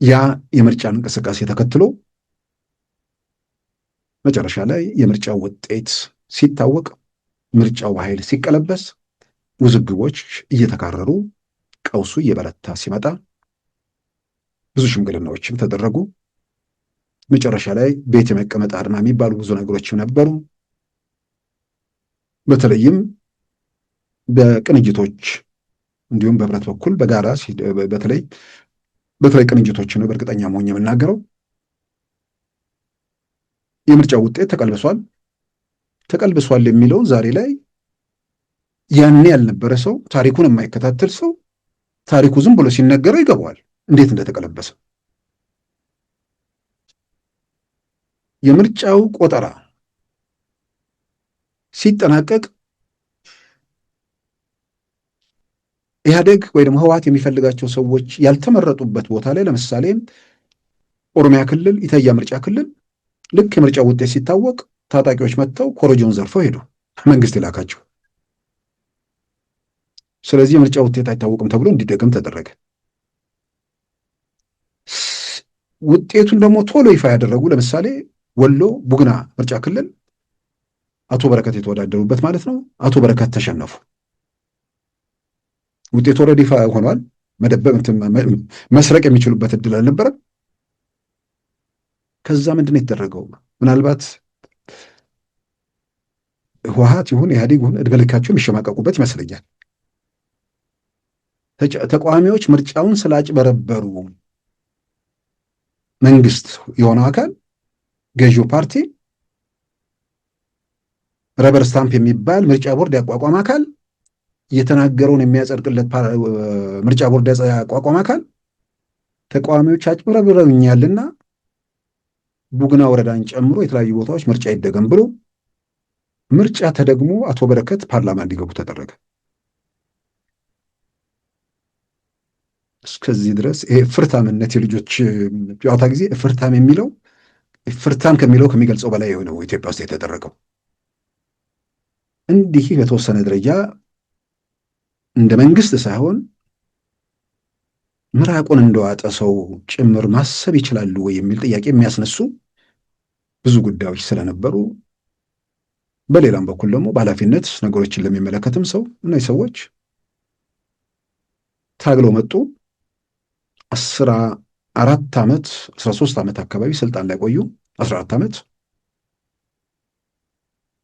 ያ የምርጫ እንቅስቃሴ ተከትሎ መጨረሻ ላይ የምርጫው ውጤት ሲታወቅ፣ ምርጫው በኃይል ሲቀለበስ፣ ውዝግቦች እየተካረሩ ቀውሱ እየበረታ ሲመጣ ብዙ ሽምግልናዎችም ተደረጉ። መጨረሻ ላይ ቤት የመቀመጥ አድማ የሚባሉ ብዙ ነገሮችም ነበሩ። በተለይም በቅንጅቶች እንዲሁም በህብረት በኩል በጋራ በተለይ ቅንጅቶች ነው በእርግጠኛ መሆን የምናገረው። የምርጫው ውጤት ተቀልብሷል የሚለውን ዛሬ ላይ ያኔ ያልነበረ ሰው፣ ታሪኩን የማይከታተል ሰው ታሪኩ ዝም ብሎ ሲነገረው ይገባዋል እንዴት እንደተቀለበሰ። የምርጫው ቆጠራ ሲጠናቀቅ ኢህአዴግ ወይ ደግሞ ህወሓት የሚፈልጋቸው ሰዎች ያልተመረጡበት ቦታ ላይ ለምሳሌ ኦሮሚያ ክልል ኢታያ ምርጫ ክልል ልክ የምርጫው ውጤት ሲታወቅ ታጣቂዎች መጥተው ኮረጆውን ዘርፈው ሄዱ፣ መንግስት የላካቸው። ስለዚህ የምርጫ ውጤት አይታወቅም ተብሎ እንዲደገም ተደረገ። ውጤቱን ደግሞ ቶሎ ይፋ ያደረጉ ለምሳሌ ወሎ ቡግና ምርጫ ክልል አቶ በረከት የተወዳደሩበት ማለት ነው። አቶ በረከት ተሸነፉ። ውጤቱ ኦልሬዲ ይፋ ሆኗል። መደበቅ መስረቅ የሚችሉበት እድል አልነበረም። ከዛ ምንድን ነው የተደረገው? ምናልባት ህወሓት ይሁን ኢህአዴግ ይሁን እድሜ ልካቸው የሚሸማቀቁበት ይመስለኛል። ተቃዋሚዎች ምርጫውን ስላጭበረበሩ መንግስት የሆነው አካል ገዢው ፓርቲ ረበር ስታምፕ የሚባል ምርጫ ቦርድ ያቋቋመ አካል የተናገረውን የሚያጸድቅለት ምርጫ ቦርድ ያቋቋመ አካል ተቃዋሚዎች አጭበረብረውኛልና ቡግና ወረዳን ጨምሮ የተለያዩ ቦታዎች ምርጫ ይደገም ብሎ ምርጫ ተደግሞ አቶ በረከት ፓርላማ እንዲገቡ ተደረገ። እስከዚህ ድረስ ይሄ ፍርታምነት የልጆች ጨዋታ ጊዜ ፍርታም የሚለው ፍርታም ከሚለው ከሚገልጸው በላይ የሆነው ኢትዮጵያ ውስጥ የተደረገው እንዲህ በተወሰነ ደረጃ እንደ መንግስት ሳይሆን ምራቁን እንደዋጠ ሰው ጭምር ማሰብ ይችላሉ ወይ የሚል ጥያቄ የሚያስነሱ ብዙ ጉዳዮች ስለነበሩ፣ በሌላም በኩል ደግሞ በኃላፊነት ነገሮችን ለሚመለከትም ሰው እነዚህ ሰዎች ታግለው መጡ። 14 ዓመት 13 ዓመት አካባቢ ስልጣን ላይ ቆዩ። 14 ዓመት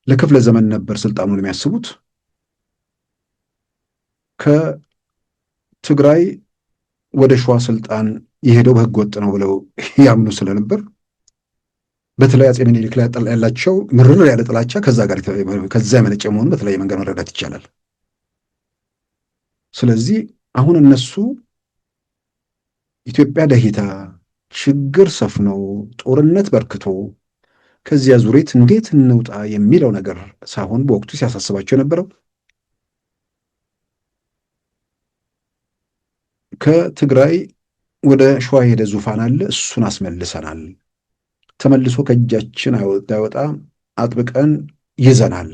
ለክፍለ ዘመን ነበር ስልጣኑን የሚያስቡት። ከትግራይ ወደ ሸዋ ስልጣን የሄደው በህገ ወጥ ነው ብለው ያምኑ ስለነበር በተለይ አፄ ምኒልክ ላይ ያላቸው ምርር ያለ ጥላቻ ከዛ የመነጨ መሆኑን በተለያየ መንገድ መረዳት ይቻላል። ስለዚህ አሁን እነሱ ኢትዮጵያ ደሂታ ችግር ሰፍኖ ጦርነት በርክቶ ከዚያ ዙሪት እንዴት እንውጣ የሚለው ነገር ሳይሆን በወቅቱ ሲያሳስባቸው የነበረው ከትግራይ ወደ ሸዋ ሄደ ዙፋን አለ፣ እሱን አስመልሰናል፣ ተመልሶ ከእጃችን አይወጣ አጥብቀን ይዘናል።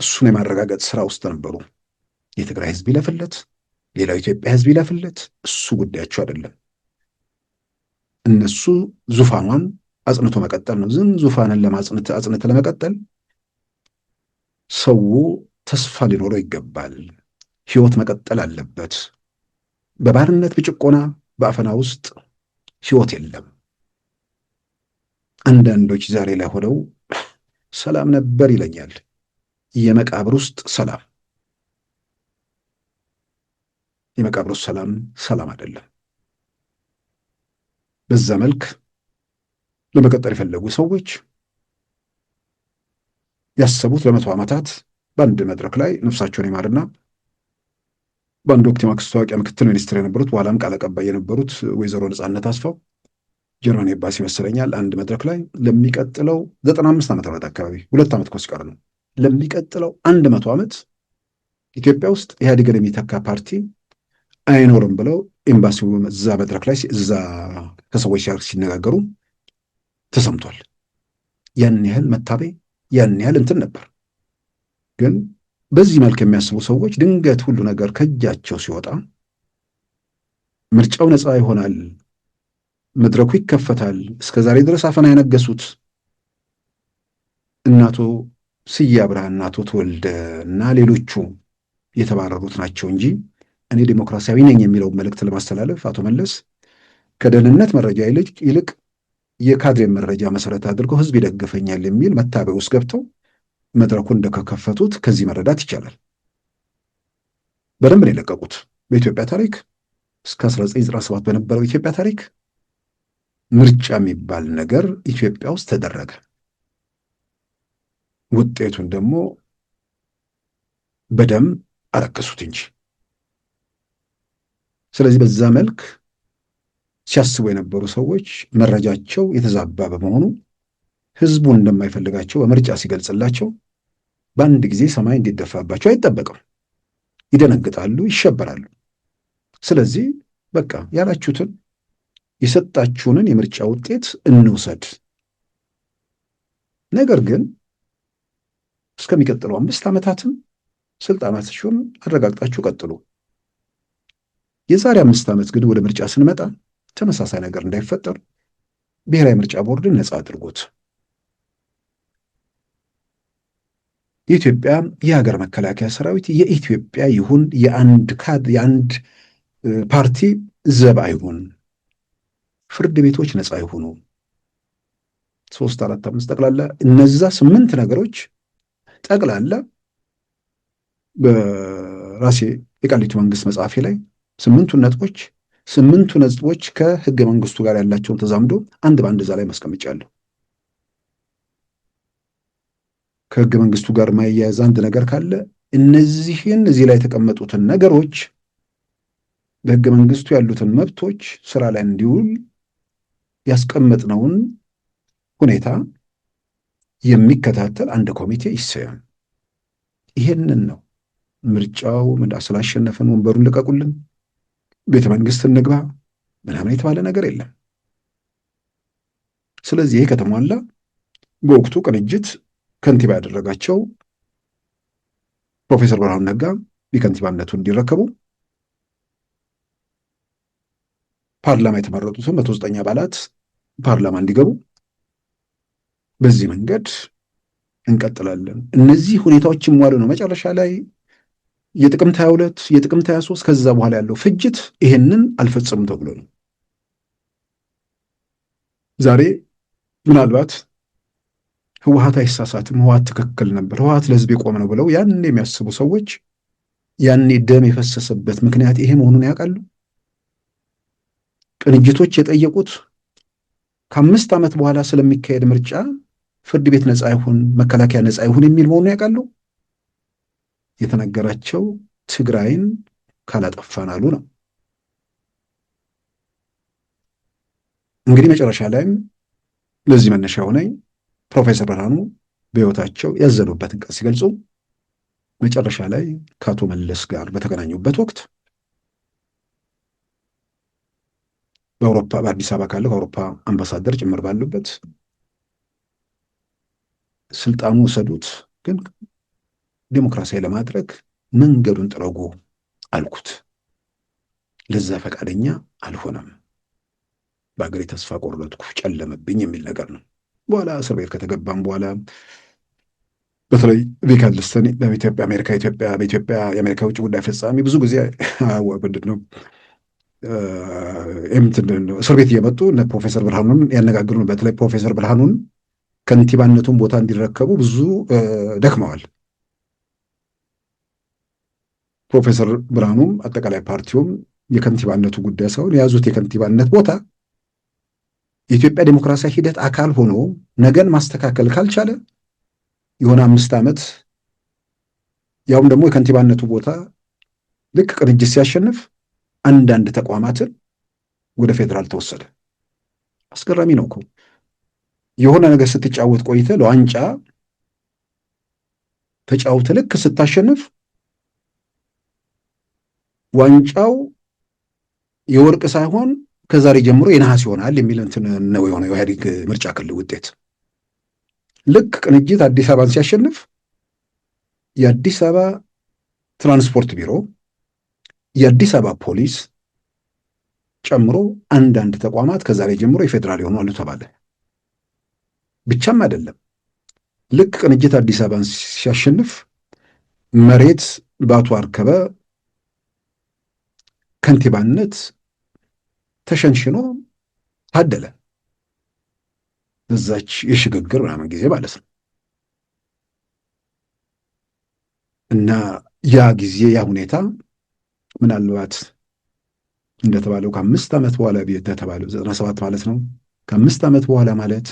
እሱን የማረጋገጥ ስራ ውስጥ ነበሩ። የትግራይ ህዝብ ይለፍለት፣ ሌላው ኢትዮጵያ ህዝብ ይለፍለት፣ እሱ ጉዳያቸው አይደለም። እነሱ ዙፋኗን አጽንቶ መቀጠል ነው። ዝም ዙፋንን አጽንተ ለመቀጠል ሰው ተስፋ ሊኖረው ይገባል። ህይወት መቀጠል አለበት። በባርነት በጭቆና በአፈና ውስጥ ህይወት የለም። አንዳንዶች ዛሬ ላይ ሆነው ሰላም ነበር ይለኛል። የመቃብር ውስጥ ሰላም፣ የመቃብር ውስጥ ሰላም አይደለም። በዛ መልክ ለመቀጠል የፈለጉ ሰዎች ያሰቡት ለ100 ዓመታት በአንድ መድረክ ላይ ነፍሳቸውን ይማርና በአንድ ወቅት የማስታወቂያ ምክትል ሚኒስትር የነበሩት በኋላም ቃል አቀባይ የነበሩት ወይዘሮ ነጻነት አስፋው ጀርመን ኤምባሲ ይመስለኛል አንድ መድረክ ላይ ለሚቀጥለው 95 ዓመት አካባቢ 2 ዓመት ሲቀር ነው ለሚቀጥለው 100 ዓመት ኢትዮጵያ ውስጥ ኢህአዴግን የሚተካ ፓርቲ አይኖርም ብለው ኤምባሲው እዛ መድረክ ላይ እዛ ከሰዎች ጋር ሲነጋገሩ ተሰምቷል። ያን ያህል መታበይ ያን ያህል እንትን ነበር። ግን በዚህ መልክ የሚያስቡ ሰዎች ድንገት ሁሉ ነገር ከእጃቸው ሲወጣ ምርጫው ነፃ ይሆናል፣ መድረኩ ይከፈታል፣ እስከዛሬ ድረስ አፈና የነገሱት እናቶ ስዬ አብርሃ፣ እናቶ ተወልደ እና ሌሎቹ የተባረሩት ናቸው እንጂ እኔ ዲሞክራሲያዊ ነኝ የሚለውን መልእክት ለማስተላለፍ አቶ መለስ ከደህንነት መረጃ ይልቅ የካድሬ መረጃ መሰረት አድርገው ህዝብ ይደግፈኛል የሚል መታበይ ውስጥ ገብተው መድረኩን እንደከፈቱት ከዚህ መረዳት ይቻላል። በደንብ ነው የለቀቁት። በኢትዮጵያ ታሪክ እስከ 1997 በነበረው ኢትዮጵያ ታሪክ ምርጫ የሚባል ነገር ኢትዮጵያ ውስጥ ተደረገ። ውጤቱን ደግሞ በደም አረከሱት እንጂ። ስለዚህ በዛ መልክ ሲያስቡ የነበሩ ሰዎች መረጃቸው የተዛባ በመሆኑ ህዝቡ እንደማይፈልጋቸው በምርጫ ሲገልጽላቸው በአንድ ጊዜ ሰማይ እንዲደፋባቸው አይጠበቅም። ይደነግጣሉ፣ ይሸበራሉ። ስለዚህ በቃ ያላችሁትን የሰጣችሁንን የምርጫ ውጤት እንውሰድ፣ ነገር ግን እስከሚቀጥለው 5 ዓመታትም ስልጣናችሁን አረጋግጣችሁ ቀጥሉ። የዛሬ 5 ዓመት ግን ወደ ምርጫ ስንመጣ ተመሳሳይ ነገር እንዳይፈጠር ብሔራዊ ምርጫ ቦርድን ነፃ አድርጎት የኢትዮጵያ የሀገር መከላከያ ሰራዊት የኢትዮጵያ ይሁን የአንድ ፓርቲ ዘብ አይሁን፣ ፍርድ ቤቶች ነፃ ይሁኑ፣ 3 4 5 ጠቅላላ እነዛ 8 ነገሮች ጠቅላላ በራሴ የቃሊቲ መንግስት መጽሐፌ ላይ ስምንቱ ነጥቦች ከህገ መንግስቱ ጋር ያላቸውን ተዛምዶ አንድ በአንድ እዛ ላይ ማስቀምጫለሁ። ከህገ መንግስቱ ጋር ማያያዝ አንድ ነገር ካለ እነዚህን እዚህ ላይ የተቀመጡትን ነገሮች በህገ መንግስቱ ያሉትን መብቶች ስራ ላይ እንዲውል ያስቀመጥነውን ሁኔታ የሚከታተል አንድ ኮሚቴ ይሰያም። ይሄንን ነው ምርጫው ስላሸነፈን ወንበሩን ልቀቁልን፣ ቤተ መንግስት እንግባ ምናምን የተባለ ነገር የለም። ስለዚህ ይሄ ከተሟላ በወቅቱ ቅንጅት ከንቲባ ያደረጋቸው ፕሮፌሰር ብርሃኑ ነጋ የከንቲባነቱን እንዲረከቡ ፓርላማ የተመረጡትን 109 አባላት ፓርላማ እንዲገቡ በዚህ መንገድ እንቀጥላለን። እነዚህ ሁኔታዎች ይሟሉ ነው መጨረሻ ላይ የጥቅምት 22 የጥቅምት 23 ከዛ በኋላ ያለው ፍጅት ይሄንን አልፈጸሙም ተብሎ ነው። ዛሬ ምናልባት ህወሓት አይሳሳትም፣ ህወሓት ትክክል ነበር፣ ህወሓት ለህዝብ የቆመ ነው ብለው ያን የሚያስቡ ሰዎች ያኔ ደም የፈሰሰበት ምክንያት ይሄ መሆኑን ያውቃሉ። ቅንጅቶች የጠየቁት ከ5 ዓመት በኋላ ስለሚካሄድ ምርጫ ፍርድ ቤት ነፃ ይሁን፣ መከላከያ ነፃ ይሁን የሚል መሆኑን ያውቃሉ። የተነገራቸው ትግራይን ካላጠፋን አሉ ነው። እንግዲህ መጨረሻ ላይም ለዚህ መነሻ ሆነኝ ፕሮፌሰር ብርሃኑ በህይወታቸው ያዘኑበትን ቀን ሲገልጹ መጨረሻ ላይ ከአቶ መለስ ጋር በተገናኙበት ወቅት በአዲስ አበባ ካለው ከአውሮፓ አምባሳደር ጭምር ባሉበት ስልጣኑ ውሰዱት፣ ግን ዲሞክራሲያዊ ለማድረግ መንገዱን ጥረጉ አልኩት። ለዛ ፈቃደኛ አልሆነም። በአገሬ ተስፋ ቆረጥኩ፣ ጨለመብኝ የሚል ነገር ነው። በኋላ እስር ቤት ከተገባም በኋላ በተለይ ቪካልስተን በኢትዮጵያ የአሜሪካ ውጭ ጉዳይ ፈጻሚ ብዙ ጊዜ ምንድን ነው እስር ቤት እየመጡ እነ ፕሮፌሰር ብርሃኑን ያነጋግሩ። በተለይ ፕሮፌሰር ብርሃኑን ከንቲባነቱን ቦታ እንዲረከቡ ብዙ ደክመዋል። ፕሮፌሰር ብርሃኑም አጠቃላይ ፓርቲውም የከንቲባነቱ ጉዳይ ሳይሆን የያዙት የከንቲባነት ቦታ የኢትዮጵያ ዴሞክራሲያዊ ሂደት አካል ሆኖ ነገን ማስተካከል ካልቻለ የሆነ 5 ዓመት ያውም ደግሞ የከንቲባነቱ ቦታ ልክ ቅንጅት ሲያሸንፍ አንዳንድ ተቋማትን ወደ ፌዴራል ተወሰደ። አስገራሚ ነው እኮ የሆነ ነገር ስትጫወት ቆይተ ለዋንጫ ተጫውተ ልክ ስታሸንፍ ዋንጫው የወርቅ ሳይሆን ከዛሬ ጀምሮ የነሐስ ይሆናል የሚል እንትን ነው የሆነ የኢህአዴግ ምርጫ ክልል ውጤት። ልክ ቅንጅት አዲስ አበባን ሲያሸንፍ የአዲስ አበባ ትራንስፖርት ቢሮ፣ የአዲስ አበባ ፖሊስ ጨምሮ አንዳንድ ተቋማት ከዛሬ ጀምሮ የፌዴራል ይሆናሉ ተባለ። ብቻም አይደለም፣ ልክ ቅንጅት አዲስ አበባን ሲያሸንፍ መሬት በአቶ አርከበ ከንቲባነት ተሸንሽኖ ታደለ። እዛች የሽግግር ምናምን ጊዜ ማለት ነው። እና ያ ጊዜ ያ ሁኔታ ምናልባት እንደተባለው ከ5 ዓመት በኋላ የተባለው 97 ማለት ነው። ከ5 ዓመት በኋላ ማለት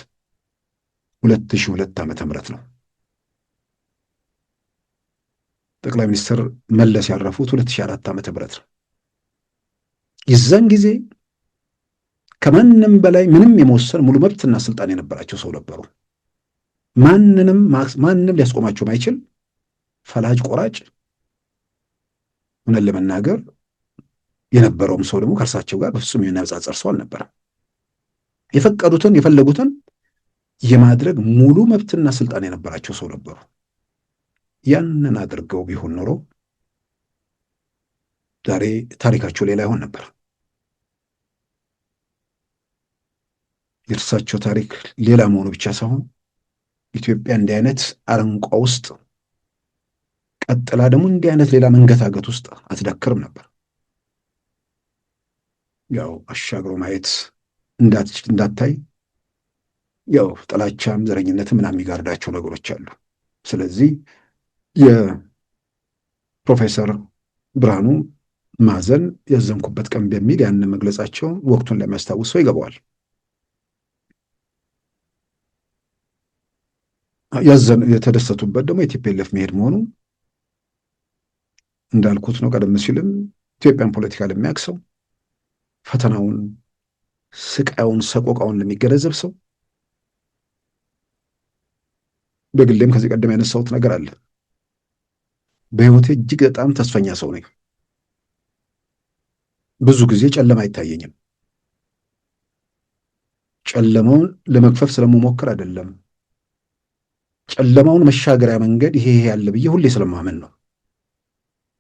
2002 ዓመተ ምህረት ነው። ጠቅላይ ሚኒስትር መለስ ያረፉት 2004 ዓመተ ምህረት ነው። የዛን ጊዜ ከማንም በላይ ምንም የመወሰን ሙሉ መብትና ስልጣን የነበራቸው ሰው ነበሩ። ማንም ሊያስቆማቸው ማይችል ፈላጭ ቆራጭ ሆነን ለመናገር የነበረውም ሰው ደግሞ ከእርሳቸው ጋር በፍጹም የሚነጻጸር ሰው አልነበረም። የፈቀዱትን የፈለጉትን የማድረግ ሙሉ መብትና ስልጣን የነበራቸው ሰው ነበሩ። ያንን አድርገው ቢሆን ኖሮ ዛሬ ታሪካቸው ሌላ ይሆን ነበር። የእርሳቸው ታሪክ ሌላ መሆኑ ብቻ ሳይሆን ኢትዮጵያ እንዲህ አይነት አረንቋ ውስጥ ቀጥላ ደግሞ እንዲህ አይነት ሌላ መንገታገት ውስጥ አትዳክርም ነበር። ያው አሻግሮ ማየት እንዳታይ ያው ጥላቻም ዘረኝነትም ምናምን የሚጋርዳቸው ነገሮች አሉ። ስለዚህ የፕሮፌሰር ብርሃኑ ማዘን ያዘንኩበት ቀን በሚል ያንን መግለጻቸው ወቅቱን ለሚያስታውስ ሰው ይገባዋል። የተደሰቱበት ደግሞ የቲፒኤልኤፍ መሄድ መሆኑ እንዳልኩት ነው። ቀደም ሲልም ኢትዮጵያን ፖለቲካ ለሚያውቅ ሰው፣ ፈተናውን፣ ስቃዩን፣ ሰቆቃውን ለሚገነዘብ ሰው በግሌም ከዚህ ቀደም ያነሳሁት ነገር አለ። በህይወቴ እጅግ በጣም ተስፈኛ ሰው ነኝ። ብዙ ጊዜ ጨለማ አይታየኝም። ጨለማውን ለመክፈፍ ስለምሞክር አይደለም፣ ጨለማውን መሻገሪያ መንገድ ይሄ ያለ ብዬ ሁሌ ስለማመን ነው።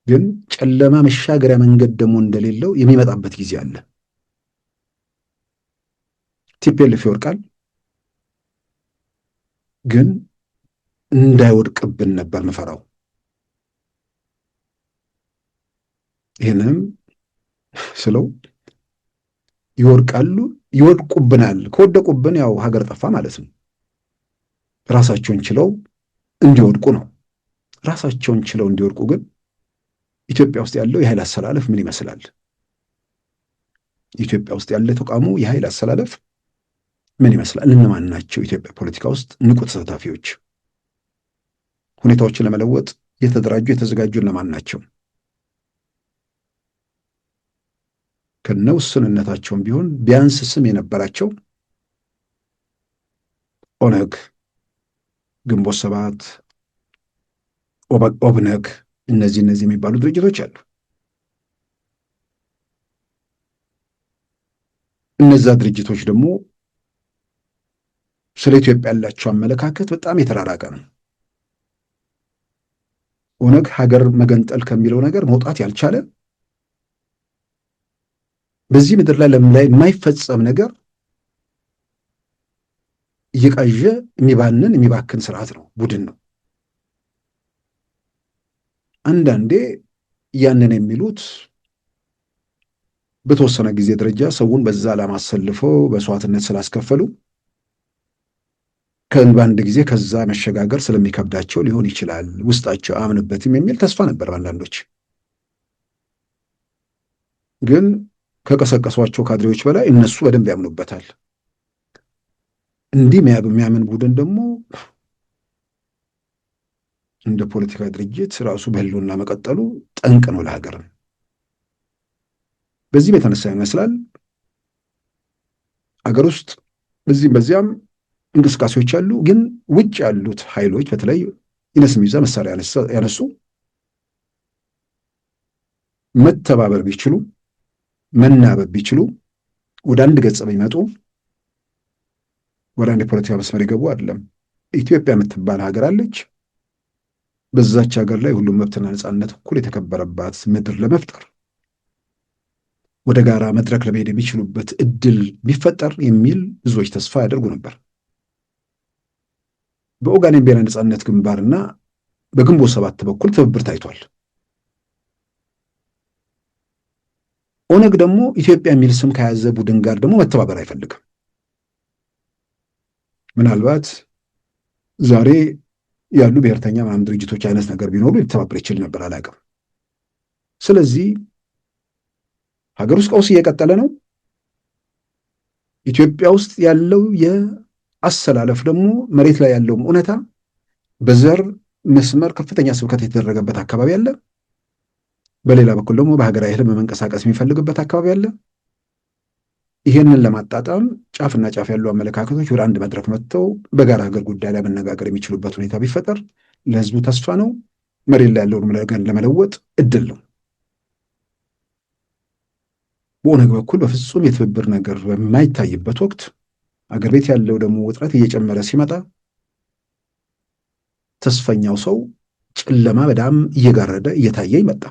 ግን ጨለማ መሻገሪያ መንገድ ደግሞ እንደሌለው የሚመጣበት ጊዜ አለ። ቲፒኤልኤፍ ይወድቃል፣ ግን እንዳይወድቅብን ነበር ምፈራው። ይህንም ስለው ይወድቃሉ፣ ይወድቁብናል። ከወደቁብን ያው ሀገር ጠፋ ማለት ነው። ራሳቸውን ችለው እንዲወድቁ ነው። ራሳቸውን ችለው እንዲወድቁ ግን ኢትዮጵያ ውስጥ ያለው የኃይል አሰላለፍ ምን ይመስላል? ኢትዮጵያ ውስጥ ያለ ተቋሙ የኃይል አሰላለፍ ምን ይመስላል? እነማን ናቸው ኢትዮጵያ ፖለቲካ ውስጥ ንቁ ተሳታፊዎች? ሁኔታዎችን ለመለወጥ የተደራጁ የተዘጋጁ እነማን ናቸው? ከነውስንነታቸውም ቢሆን ቢያንስ ስም የነበራቸው ኦነግ፣ ግንቦት ሰባት፣ ኦብነግ፣ እነዚህ የሚባሉ ድርጅቶች አሉ። እነዛ ድርጅቶች ደግሞ ስለ ኢትዮጵያ ያላቸው አመለካከት በጣም የተራራቀ ነው። ኦነግ ሀገር መገንጠል ከሚለው ነገር መውጣት ያልቻለ፣ በዚህ ምድር ላይ የማይፈጸም ነገር እየቃዠ የሚባክን ስርዓት ነው፣ ቡድን ነው። አንዳንዴ ያንን የሚሉት በተወሰነ ጊዜ ደረጃ ሰውን በዛ ዓላማ አሰልፈው መስዋዕትነት ስላስከፈሉ በአንድ ጊዜ ከዛ መሸጋገር ስለሚከብዳቸው ሊሆን ይችላል። ውስጣቸው አምንበትም የሚል ተስፋ ነበር በአንዳንዶች። ግን ከቀሰቀሷቸው ካድሬዎች በላይ እነሱ በደንብ ያምኑበታል። እንዲህ የሚያምን ቡድን ደግሞ እንደ ፖለቲካ ድርጅት ራሱ በህልውና መቀጠሉ ጠንቅ ነው ለሀገር። በዚህም የተነሳ ይመስላል አገር ውስጥ በዚህም በዚያም እንቅስቃሴዎች አሉ። ግን ውጭ ያሉት ኃይሎች በተለይ ይነስም ይዛ መሳሪያ ያነሱ መተባበር ቢችሉ፣ መናበብ ቢችሉ፣ ወደ አንድ ገጽ ቢመጡ፣ ወደ አንድ የፖለቲካ መስመር ይገቡ አይደለም። ኢትዮጵያ የምትባል ሀገር አለች። በዛች ሀገር ላይ ሁሉም መብትና ነፃነት እኩል የተከበረባት ምድር ለመፍጠር ወደ ጋራ መድረክ ለመሄድ የሚችሉበት እድል ቢፈጠር የሚል ብዙዎች ተስፋ ያደርጉ ነበር። በኦጋዴን ብሔራዊ ነፃነት ግንባርና በግንቦት ሰባት በኩል ትብብር ታይቷል። ኦነግ ደግሞ ኢትዮጵያ የሚል ስም ከያዘ ቡድን ጋር ደግሞ መተባበር አይፈልግም። ምናልባት ዛሬ ያሉ ብሔርተኛ ምናምን ድርጅቶች አይነት ነገር ቢኖሩ ሊተባበር ይችል ነበር፣ አላውቅም። ስለዚህ ሀገር ውስጥ ቀውስ እየቀጠለ ነው። ኢትዮጵያ ውስጥ ያለው የአሰላለፍ ደግሞ መሬት ላይ ያለውም እውነታ በዘር መስመር ከፍተኛ ስብከት የተደረገበት አካባቢ አለ። በሌላ በኩል ደግሞ በሀገራዊ ህልም መንቀሳቀስ የሚፈልግበት አካባቢ አለ። ይህንን ለማጣጣም ጫፍና ጫፍ ያሉ አመለካከቶች ወደ አንድ መድረክ መጥተው በጋራ ሀገር ጉዳይ ላይ መነጋገር የሚችሉበት ሁኔታ ቢፈጠር ለህዝቡ ተስፋ ነው። መሬት ላይ ያለውን ነገር ለመለወጥ እድል ነው። በኦነግ በኩል በፍጹም የትብብር ነገር በማይታይበት ወቅት አገር ቤት ያለው ደግሞ ውጥረት እየጨመረ ሲመጣ ተስፈኛው ሰው ጨለማ በጣም እየጋረደ እየታየ ይመጣ።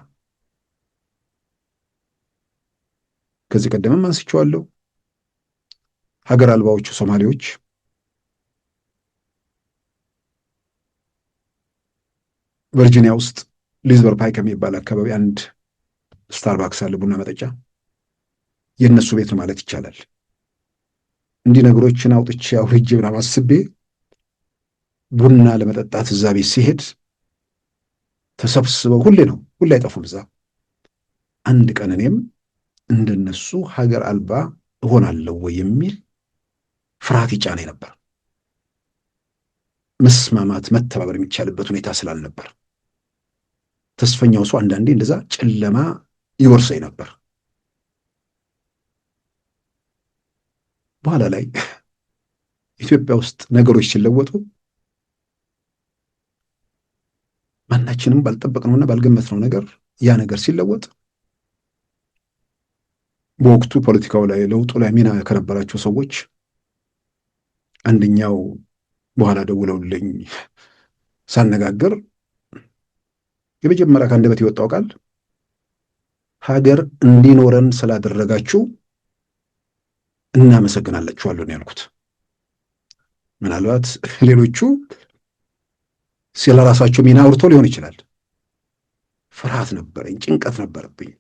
ከዚህ ቀደምም አንስቼዋለሁ። ሀገር አልባዎቹ ሶማሌዎች ቨርጂኒያ ውስጥ ሊዝበር ፓይክ የሚባል አካባቢ አንድ ስታርባክስ አለ፣ ቡና መጠጫ፣ የእነሱ ቤት ነው ማለት ይቻላል። እንዲህ ነገሮችን አውጥቼ አውርጄ ምናምን አስቤ ቡና ለመጠጣት እዛ ቤት ሲሄድ ተሰብስበው ሁሌ አይጠፉም። እዛ አንድ ቀን እኔም እንደነሱ ሀገር አልባ እሆናለሁ ወይ የሚል ፍርሃት ይጫነኝ ነበር። መስማማት መተባበር የሚቻልበት ሁኔታ ስላልነበር ተስፈኛው ሰው አንዳንዴ እንደዛ ጨለማ ይወርሰኝ ነበር። በኋላ ላይ ኢትዮጵያ ውስጥ ነገሮች ሲለወጡ ማናችንም ባልጠበቅነውና ባልገመትነው ነገር ያ ነገር ሲለወጥ በወቅቱ ፖለቲካው ላይ ለውጡ ላይ ሚና ከነበራቸው ሰዎች አንደኛው በኋላ ደውለውልኝ ሳነጋገር የመጀመሪያ ከአንደበት የወጣው ቃል ሀገር እንዲኖረን ስላደረጋችሁ እናመሰግናላችኋለሁ ነው ያልኩት። ምናልባት ሌሎቹ ስለራሳቸው ሚና አውርቶ ሊሆን ይችላል። ፍርሃት ነበረኝ፣ ጭንቀት ነበረብኝ።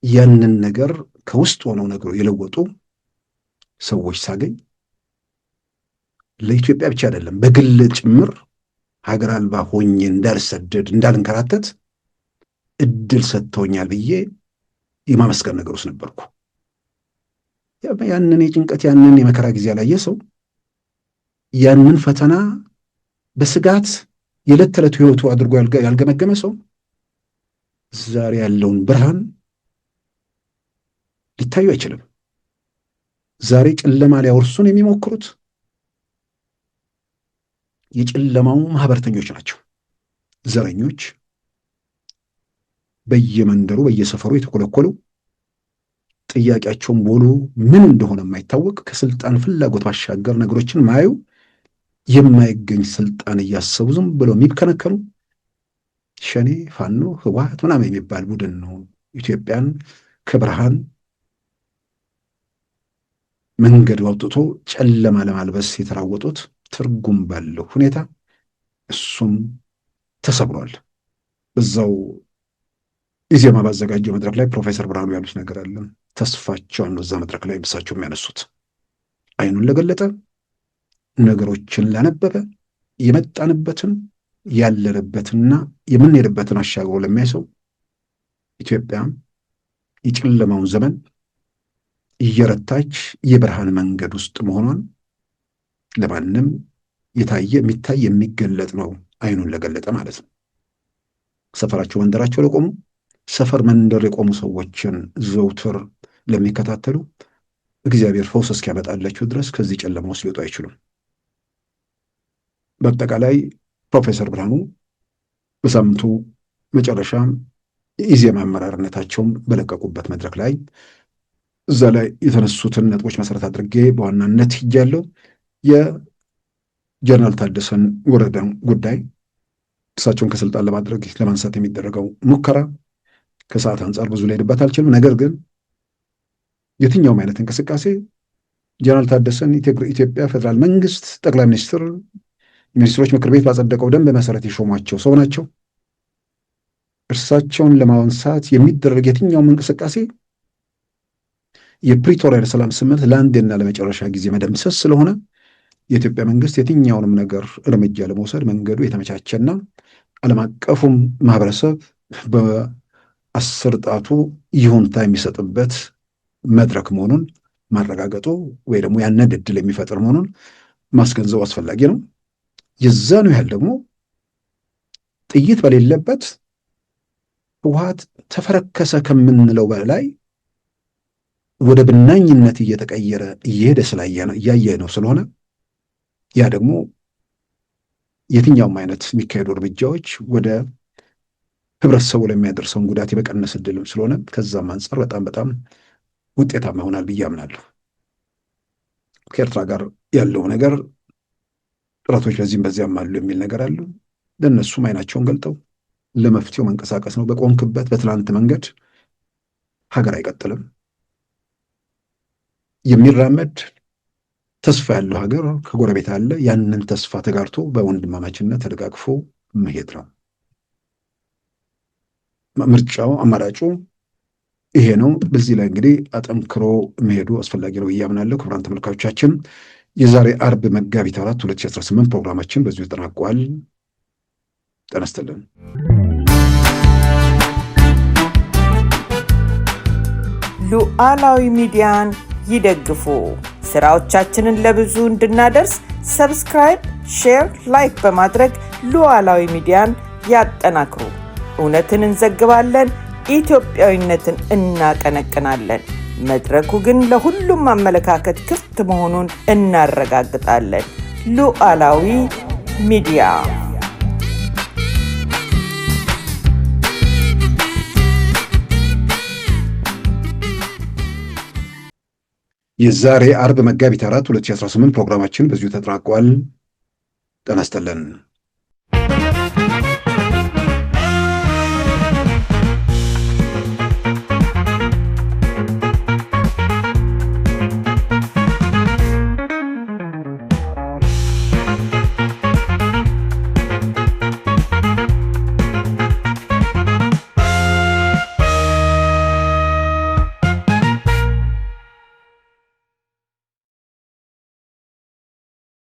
ያንን ነገር ከውስጥ ሆነው ነገሩ የለወጡ ሰዎች ሳገኝ ለኢትዮጵያ ብቻ አይደለም በግል ጭምር ሀገር አልባ ሆኜ እንዳልሰደድ እንዳልንከራተት እድል ሰጥተውኛል ብዬ የማመስገን ነገር ውስጥ ነበርኩ። ያንን የጭንቀት ያንን የመከራ ጊዜ ያላየ ሰው ያንን ፈተና በስጋት የዕለት ተዕለት ህይወቱ አድርጎ ያልገመገመ ሰው ዛሬ ያለውን ብርሃን ሊታዩ አይችልም። ዛሬ ጨለማ ሊያወርሱን የሚሞክሩት የጨለማው ማህበረተኞች ናቸው። ዘረኞች፣ በየመንደሩ በየሰፈሩ የተኮለኮሉ ጥያቄያቸውን ቦሉ ምን እንደሆነ የማይታወቅ ከስልጣን ፍላጎት ባሻገር ነገሮችን ማዩ የማይገኝ ስልጣን እያሰቡ ዝም ብለው የሚከነከኑ ሸኔ፣ ፋኖ፣ ህወሓት ምናምን የሚባል ቡድን ነው ኢትዮጵያን ከብርሃን መንገድ አውጥቶ ጨለማ ለማልበስ የተራወጡት ትርጉም ባለው ሁኔታ እሱም ተሰብሯል። በዛው ኢዜማ ባዘጋጀው መድረክ ላይ ፕሮፌሰር ብርሃኑ ያሉት ነገር አለ። ተስፋቸውን ነው እዛ መድረክ ላይ ብሳቸው የሚያነሱት። አይኑን ለገለጠ ነገሮችን ላነበበ የመጣንበትን ያለንበትና የምንሄድበትን አሻግሮ ለሚያይ ሰው ኢትዮጵያ የጨለማውን ዘመን እየረታች የብርሃን መንገድ ውስጥ መሆኗን ለማንም የታየ የሚታይ የሚገለጥ ነው። አይኑን ለገለጠ ማለት ነው። ሰፈራቸው መንደራቸው ለቆሙ ሰፈር መንደር የቆሙ ሰዎችን ዘውትር ለሚከታተሉ እግዚአብሔር ፈውስ እስኪያመጣላቸው ድረስ ከዚህ ጨለማ ውስጥ ሊወጡ አይችሉም። በአጠቃላይ ፕሮፌሰር ብርሃኑ በሳምንቱ መጨረሻ የኢዜማ አመራርነታቸውን በለቀቁበት መድረክ ላይ እዛ ላይ የተነሱትን ነጥቦች መሰረት አድርጌ በዋናነት ሂጃለሁ። የጀነራል ታደሰን ወረደን ጉዳይ እሳቸውን ከስልጣን ለማድረግ ለማንሳት የሚደረገው ሙከራ ከሰዓት አንጻር ብዙ ልሄድበት አልችልም። ነገር ግን የትኛውም አይነት እንቅስቃሴ ጀነራል ታደሰን ኢትዮጵያ ፌዴራል መንግስት ጠቅላይ ሚኒስትር ሚኒስትሮች ምክር ቤት ባጸደቀው ደንብ መሰረት የሾሟቸው ሰው ናቸው። እርሳቸውን ለማንሳት የሚደረግ የትኛውም እንቅስቃሴ የፕሪቶሪያ የሰላም ስምምነት ለአንዴና ለመጨረሻ ጊዜ መደምሰስ ስለሆነ የኢትዮጵያ መንግስት የትኛውንም ነገር እርምጃ ለመውሰድ መንገዱ የተመቻቸና ዓለም አቀፉም ማህበረሰብ በአስር ጣቱ ይሁንታ የሚሰጥበት መድረክ መሆኑን ማረጋገጡ ወይ ደግሞ ያንን ዕድል የሚፈጥር መሆኑን ማስገንዘቡ አስፈላጊ ነው። የዛኑ ያህል ደግሞ ጥይት በሌለበት ህወሓት ተፈረከሰ ከምንለው በላይ ወደ ብናኝነት እየተቀየረ እየሄደ እያየ ነው ስለሆነ ያ ደግሞ የትኛውም አይነት የሚካሄዱ እርምጃዎች ወደ ህብረተሰቡ ለሚያደርሰውን ጉዳት የመቀነስ እድልም ስለሆነ ከዛም አንጻር በጣም ውጤታማ ይሆናል ብዬ አምናለሁ። ከኤርትራ ጋር ያለው ነገር ጥረቶች ለዚህም በዚያም አሉ የሚል ነገር አሉ። ለእነሱም አይናቸውን ገልጠው ለመፍትሄው መንቀሳቀስ ነው። በቆምክበት በትላንት መንገድ ሀገር አይቀጥልም። የሚራመድ ተስፋ ያለው ሀገር ከጎረቤት አለ። ያንን ተስፋ ተጋርቶ በወንድማማችነት ተደጋግፎ መሄድ ነው ምርጫው፣ አማራጩ ይሄ ነው። በዚህ ላይ እንግዲህ አጠንክሮ መሄዱ አስፈላጊ ነው ብዬ አምናለሁ። ክቡራን ተመልካቾቻችን የዛሬ አርብ መጋቢት 4 2018 ፕሮግራማችን በዚሁ ተጠናቋል። ጤና ይስጥልን። ሉዓላዊ ሚዲያን ይደግፉ። ስራዎቻችንን ለብዙ እንድናደርስ ሰብስክራይብ፣ ሼር፣ ላይክ በማድረግ ሉዓላዊ ሚዲያን ያጠናክሩ። እውነትን እንዘግባለን፣ ኢትዮጵያዊነትን እናቀነቅናለን። መድረኩ ግን ለሁሉም አመለካከት ክፍት መሆኑን እናረጋግጣለን። ሉዓላዊ ሚዲያ። የዛሬ አርብ መጋቢት 4 2018 ፕሮግራማችን በዚሁ ተጠናቋል። ጤና ይስጥልን።